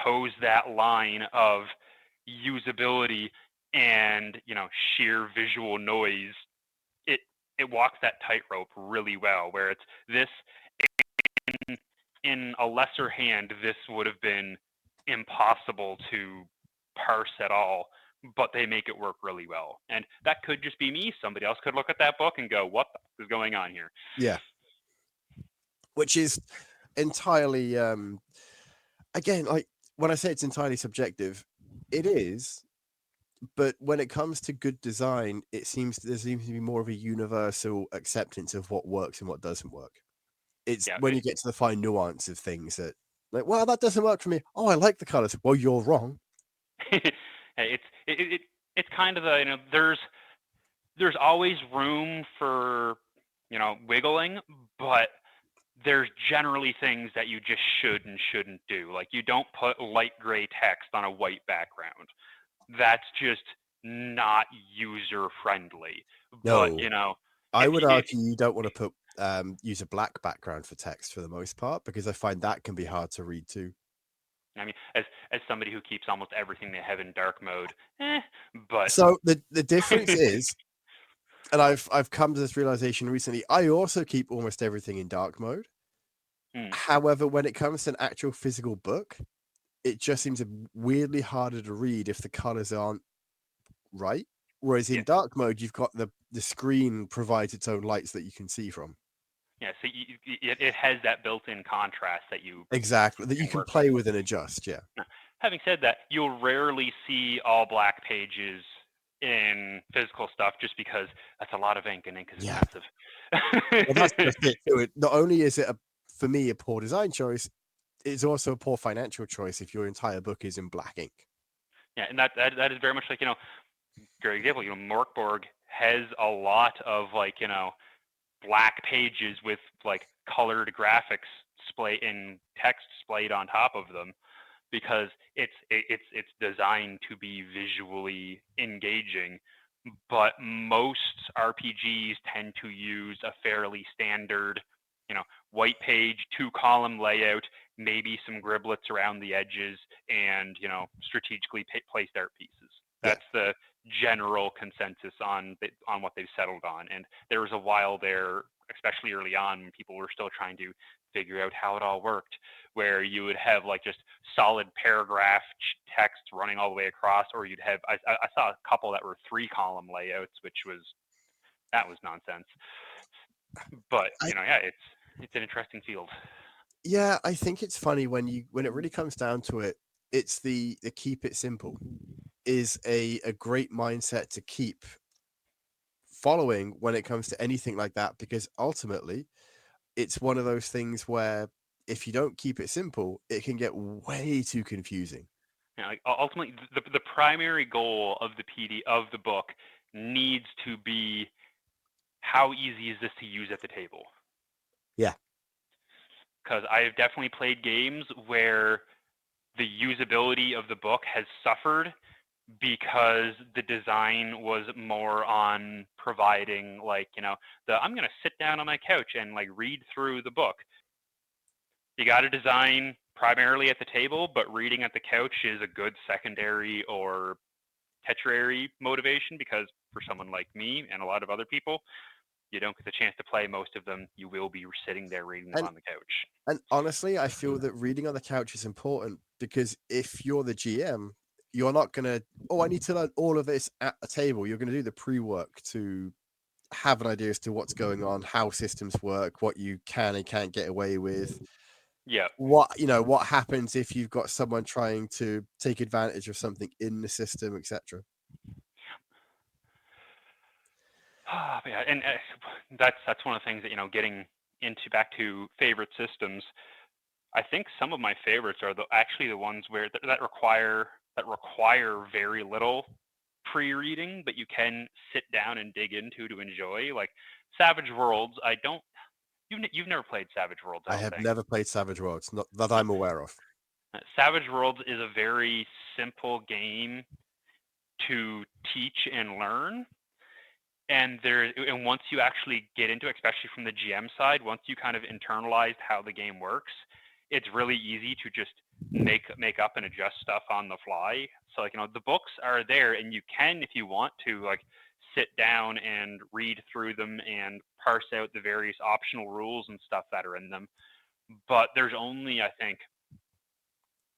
toes that line of usability and sheer visual noise. It walks that tightrope really well, where it's this in a lesser hand, this would have been impossible to parse at all, but they make it work really well. And that could just be me. Somebody else could look at that book and go, what is going on here? Yeah. Which is entirely, again, like, when I say it's entirely subjective, It is, but when it comes to good design, there seems to be more of a universal acceptance of what works and what doesn't work. It's Yeah, when you get to the fine nuance of things that, like, well, that doesn't work for me. Oh, I like the colors. Well, you're wrong. it's kind of the, there's always room for, wiggling, but there's generally things that you just should and shouldn't do. Like, you don't put light gray text on a white background. That's just not user friendly. But No. I if would you, argue you don't want to put use a black background for text for the most part, because I find that can be hard to read too. I mean, as somebody who keeps almost everything they have in dark mode, but So the difference is, and I've come to this realization recently, I also keep almost everything in dark mode. However, when it comes to an actual physical book, it just seems weirdly harder to read if the colors aren't right. Whereas in yeah, dark mode, you've got the screen provides its own lights that you can see from. yeah. So it has that built-in contrast that you Exactly, that you can can work play with. with and adjust. Yeah. Now, having said that, you'll rarely see all black pages in physical stuff just because that's a lot of ink and ink is Yeah. expensive. Well, that's just it too. Not only is it for me a poor design choice, it's also a poor financial choice if your entire book is in black ink. Yeah, and that is very much like, great example, Morkborg has a lot of, like, black pages with, like, colored graphics in text displayed on top of them, because it's designed to be visually engaging. But most RPGs tend to use a fairly standard, white page, 2-column layout, maybe some griblets around the edges, and, strategically placed art pieces. That's the general consensus on what they've settled on. And there was a while there, especially early on, when people were still trying to figure out how it all worked, where you would have, like, just solid paragraph text running all the way across, or you'd have, I saw a couple that were 3-column layouts, which was nonsense. But it's an interesting field. Yeah, I think it's funny when it really comes down to it. It's the keep it simple is a great mindset to keep following when it comes to anything like that, because ultimately it's one of those things where if you don't keep it simple, it can get way too confusing. Like, ultimately, the primary goal of the book needs to be, how easy is this to use at the table? Yeah. Because I have definitely played games where the usability of the book has suffered because the design was more on providing, like, I'm going to sit down on my couch and, like, read through the book. You got to design primarily at the table, but reading at the couch is a good secondary or tertiary motivation, because for someone like me and a lot of other people, you don't get the chance to play most of them. You will be sitting there reading them on the couch. And honestly, I feel that reading on the couch is important, because if you're the GM, you're not going to, oh, I need to learn all of this at the table. You're going to do the pre-work to have an idea as to what's going on, how systems work, what you can and can't get away with. Yeah. What happens if you've got someone trying to take advantage of something in the system, etc. Yeah, and that's one of the things that, getting into back to favorite systems. I think some of my favorites are actually the ones where that require very little pre-reading, but you can sit down and dig into to enjoy. Like Savage Worlds. You've never played Savage Worlds, I I don't have think. never played Savage Worlds, not that I'm aware of. Savage Worlds is a very simple game to teach and learn. And once you actually get into it, especially from the GM side, once you kind of internalized how the game works, it's really easy to just make up and adjust stuff on the fly. So, like, the books are there, and you can, if you want to, like, sit down and read through them and parse out the various optional rules and stuff that are in them. But there's only, I think,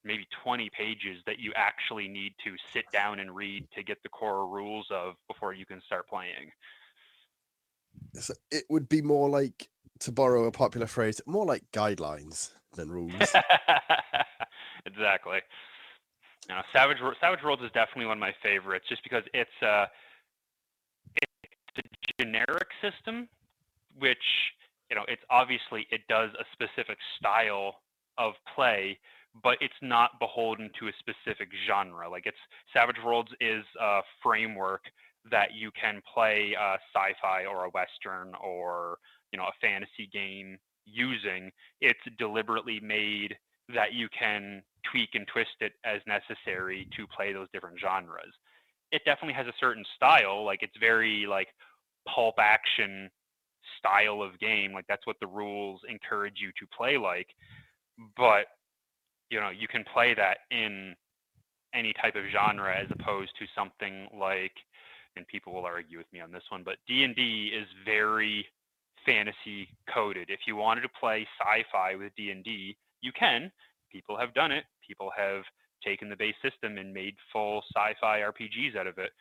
maybe 20 pages that you actually need to sit down and read to get the core rules of before you can start playing. So it would be more like, to borrow a popular phrase, more like guidelines than rules. Exactly. Savage Worlds is definitely one of my favorites, just because it's a generic system, which it's obviously it does a specific style of play, but it's not beholden to a specific genre. Like Savage Worlds is a framework that you can play a sci-fi or a western or a fantasy game using. It's deliberately made that you can tweak and twist it as necessary to play those different genres. It definitely has a certain style, like it's very like pulp action style of game, like that's what the rules encourage you to play like. But you can play that in any type of genre as opposed to something like, and people will argue with me on this one, but D&D is very fantasy coded. If you wanted to play sci-fi with D&D, you can. People have done it. People have taken the base system and made full sci-fi RPGs out of it.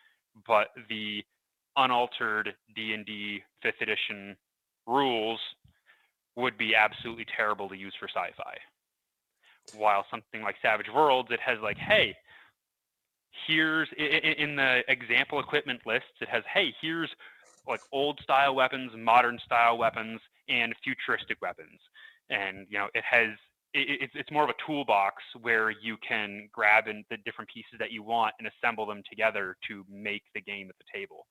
But the unaltered D&D 5th edition rules would be absolutely terrible to use for sci-fi. While something like Savage Worlds, it has like, hey, here's in the example equipment lists, it has, hey, here's like old style weapons, modern style weapons, and futuristic weapons. And it's more of a toolbox where you can grab in the different pieces that you want and assemble them together to make the game at the table.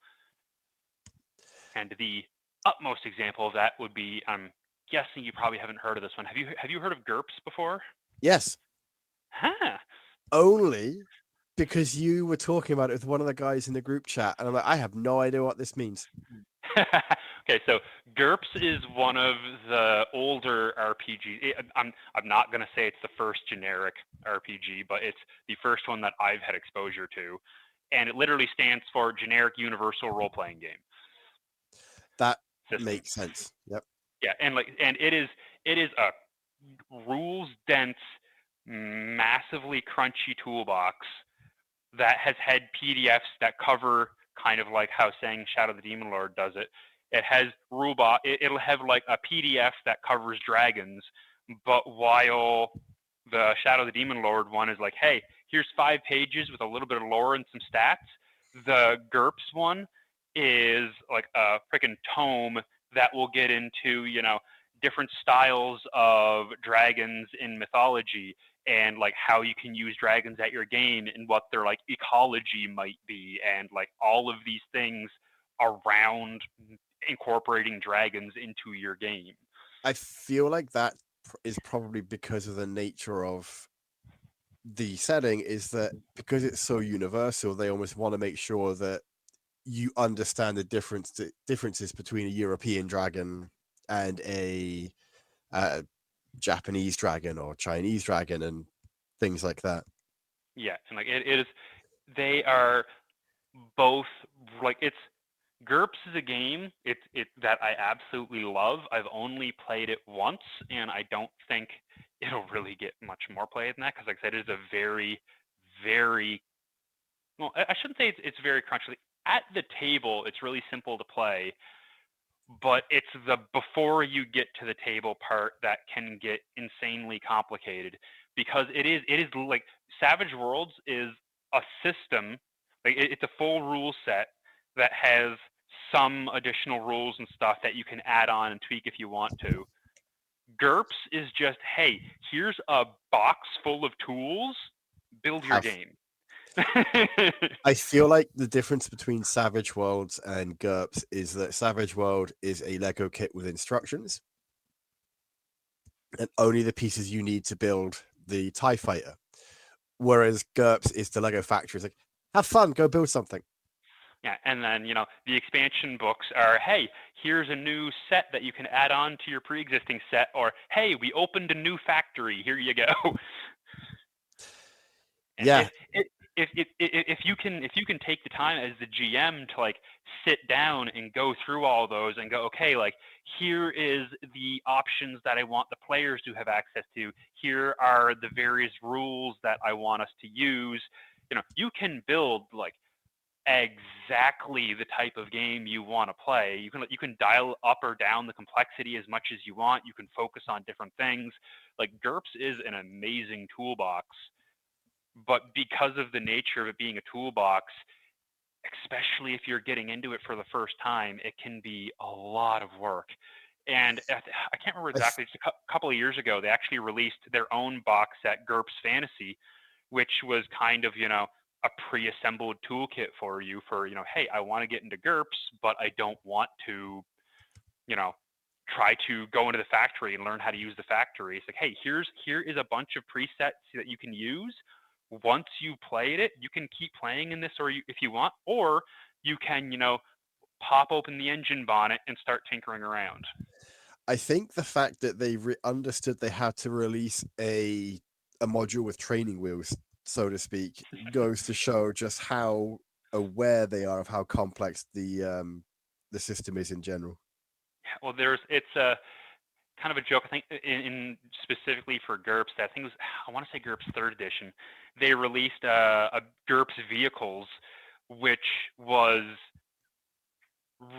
And the utmost example of that would be, I'm guessing you probably haven't heard of this one. Have you heard of GURPS before? Yes. Huh. Only because you were talking about it with one of the guys in the group chat, and I'm like, I have no idea what this means. Okay, so GURPS is one of the older RPGs. I'm not going to say it's the first generic RPG, but it's the first one that I've had exposure to. And it literally stands for Generic Universal Role-Playing Game. That System. makes sense. Yep. Yeah, and it is a rules-dense, massively crunchy toolbox that has had PDFs that cover kind of like how saying Shadow the Demon Lord does it. It has it'll have like a PDF that covers dragons, but while the Shadow the Demon Lord one is like, hey, here's 5 pages with a little bit of lore and some stats, the GURPS one is like a freaking tome that will get into, different styles of dragons in mythology and like how you can use dragons at your game and what their like ecology might be and like all of these things around incorporating dragons into your game. I feel like that is probably because of the nature of the setting, is that because it's so universal, they almost want to make sure that you understand the differences between a European dragon and a Japanese dragon or Chinese dragon and things like that. Yeah, and like it is, they are both like it's GURPS is a game that I absolutely love. I've only played it once, and I don't think it'll really get much more play than that because, like I said, it is a very, very well. I shouldn't say it's very crunchy. At the table, it's really simple to play, but it's the before you get to the table part that can get insanely complicated because it is like Savage Worlds is a system, like it's a full rule set that has some additional rules and stuff that you can add on and tweak if you want to. GURPS is just, hey, here's a box full of tools, build your game. I feel like the difference between Savage Worlds and GURPS is that Savage World is a Lego kit with instructions and only the pieces you need to build the TIE fighter. Whereas GURPS is the Lego factory. It's like, have fun, go build something. Yeah, and then, the expansion books are, hey, here's a new set that you can add on to your pre-existing set, or, hey, we opened a new factory, here you go. Yeah. If you can take the time as the GM to like sit down and go through all those and go, okay, like here is the options that I want the players to have access to. Here are the various rules that I want us to use. You can build like exactly the type of game you want to play. You can dial up or down the complexity as much as you want. You can focus on different things. Like GURPS is an amazing toolbox, but because of the nature of it being a toolbox, especially if you're getting into it for the first time, it can be a lot of work. And I can't remember I th- exactly, just a couple of years ago, they actually released their own box set, GURPS Fantasy, which was kind of, a pre-assembled toolkit for you for, hey, I want to get into GURPS, but I don't want to, you know, try to go into the factory and learn how to use the factory. It's like, hey, here is a bunch of presets that you can use. Once you played it, you can keep playing in this, or if you want, or you can, pop open the engine bonnet and start tinkering around. I think the fact that they understood they had to release a module with training wheels, so to speak, goes to show just how aware they are of how complex the system is in general. Well, it's a kind of a joke. I think in specifically for GURPS, I think it was, I want to say GURPS third edition, they released a GURPS vehicles, which was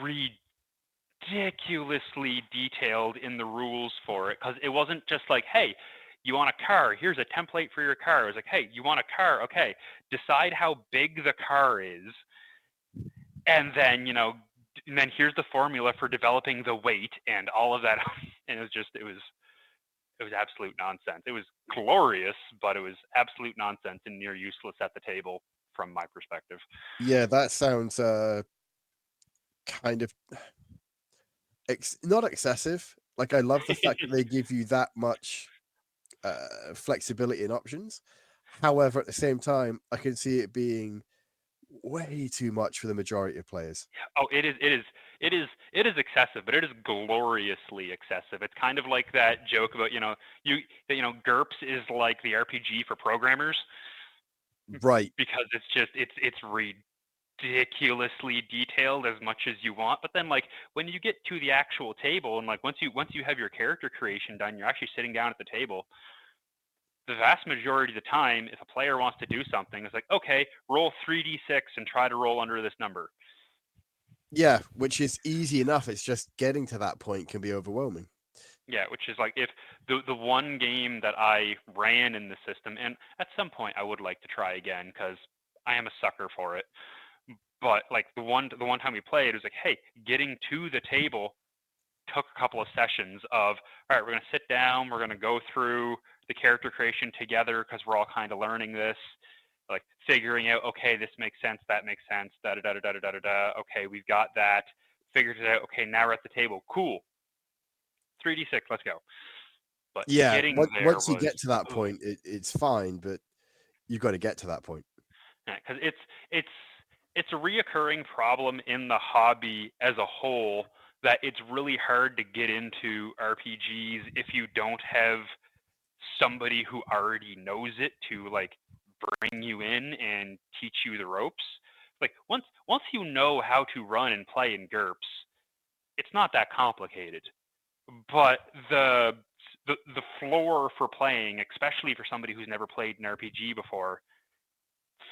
ridiculously detailed in the rules for it, because it wasn't just like, hey, you want a car, here's a template for your car. It was like, hey, you want a car, okay, decide how big the car is, and then here's the formula for developing the weight and all of that. And it was absolute nonsense. It was glorious, but it was absolute nonsense and near useless at the table from my perspective. Yeah, that sounds kind of not excessive. Like, I love the fact that they give you that much flexibility and options. However, at the same time, I can see it being way too much for the majority of players. Oh, it is excessive, but it is gloriously excessive. It's kind of like that joke about, GURPS is like the RPG for programmers, Right. because it's ridiculously detailed as much as you want. But then, like, when you get to the actual table, and like once you have your character creation done, you're actually sitting down at the table. The vast majority of the time, if a player wants to do something, it's like, okay, roll 3d6 and try to roll under this number. Yeah, which is easy enough. It's just getting to that point can be overwhelming. Yeah, which is like, if the one game that I ran in the system, and at some point I would like to try again because I am a sucker for it. But like the one time we played, it was like, hey, getting to the table took a couple of sessions of, all right, we're going to sit down, we're going to go through the character creation together because we're all kind of learning this, like figuring out, okay, this makes sense, that makes sense, da da da da da da da da. Okay, we've got that, figured it out. Okay, now we're at the table. Cool. 3d6, let's go. But Yeah, getting there once you was, get to that point, it's fine, but you've got to get to that point. because it's a reoccurring problem in the hobby as a whole, that it's really hard to get into RPGs if you don't have somebody who already knows it to like bring you in and teach you the ropes. Like once you know how to run and play in GURPS, it's not that complicated. But the floor for playing, especially for somebody who's never played an RPG before,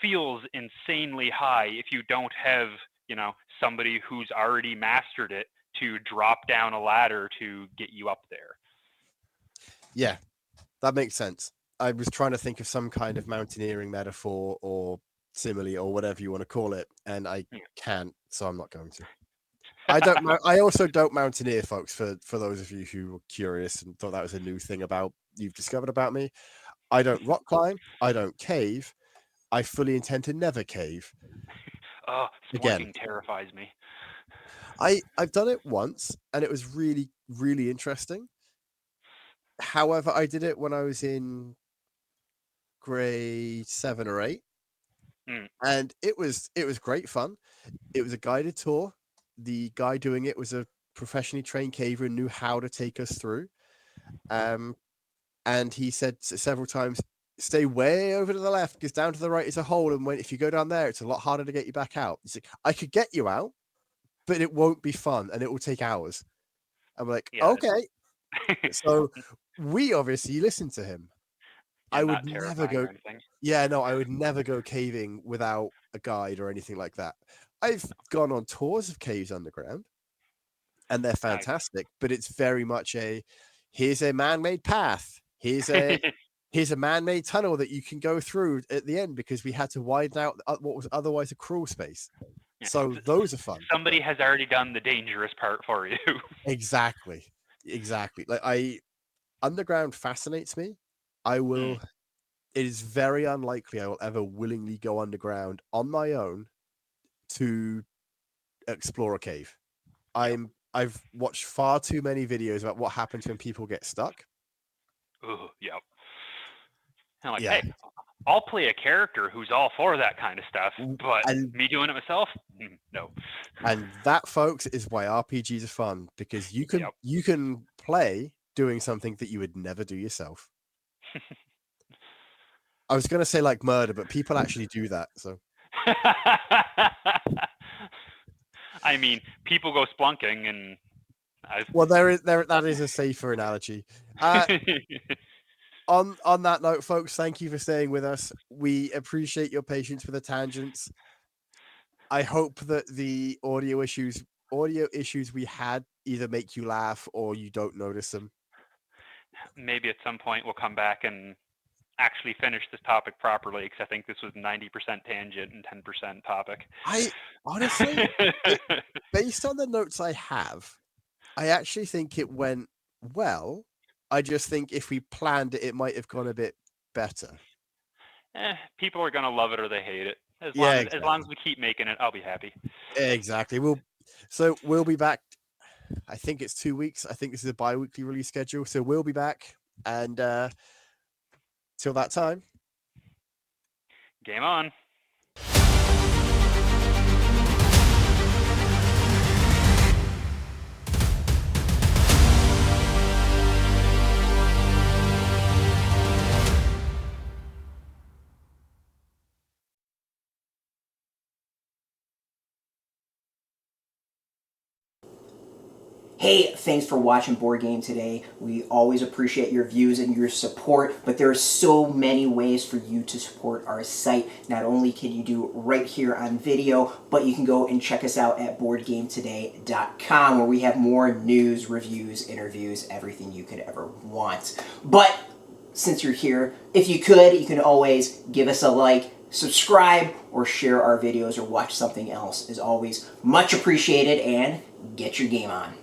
feels insanely high if you don't have, somebody who's already mastered it to drop down a ladder to get you up there. Yeah, that makes sense. I was trying to think of some kind of mountaineering metaphor or simile or whatever you want to call it, and I can't, so I'm not going to. I also don't mountaineer, folks. For those of you who were curious and thought that was a new thing you've discovered about me, I don't rock climb. I don't cave. I fully intend to never cave. Oh, Again, spelunking terrifies me. I've done it once, and it was really, really interesting. However, I did it when I was in grade 7 or 8, and it was great fun. It was a guided tour. The guy doing it was a professionally trained caver and knew how to take us through. And he said several times, stay way over to the left because down to the right is a hole, and if you go down there, it's a lot harder to get you back out. He's like, I could get you out, but it won't be fun and it will take hours. I'm like, Yeah. okay. So we obviously listened to him. Yeah, I would not never terrifying go. or anything. Yeah, no, I would never go caving without a guide or anything like that. I've gone on tours of caves underground, and they're Nice. fantastic, but it's very much here's a man-made path. Here's a here's a man-made tunnel that you can go through at the end because we had to widen out what was otherwise a crawl space. Yeah. So those are fun. Somebody has already done the dangerous part for you. Exactly. Like underground fascinates me. I will. It is very unlikely I will ever willingly go underground on my own to explore a cave. I've watched far too many videos about what happens when people get stuck. Ooh, yep. And like, Yeah. hey, I'll play a character who's all for that kind of stuff, but And- me doing it myself, no. And that, folks, is why RPGs are fun, because you Yep. can play doing something that you would never do yourself. I was going to say like murder, but people actually do that. So I mean, people go splunking, and well, that is a safer analogy. On that note, folks, thank you for staying with us. We appreciate your patience with the tangents. I hope that the audio issues we had either make you laugh or you don't notice them. Maybe at some point we'll come back and actually finish this topic properly, because I think this was 90% tangent and 10% topic. I honestly, based on the notes I have, I actually think it went well. I just think if we planned it, it might have gone a bit better. People are gonna love it or they hate it. As long as we keep making it, I'll be happy. Exactly. We'll be back. I think it's 2 weeks. I think this is a bi-weekly release schedule, so we'll be back. And till that time, game on. Hey, thanks for watching Board Game Today. We always appreciate your views and your support, but there are so many ways for you to support our site. Not only can you do it right here on video, but you can go and check us out at boardgametoday.com, where we have more news, reviews, interviews, everything you could ever want. But since you're here, if you can always give us a like, subscribe, or share our videos or watch something else. Is always much appreciated, and get your game on.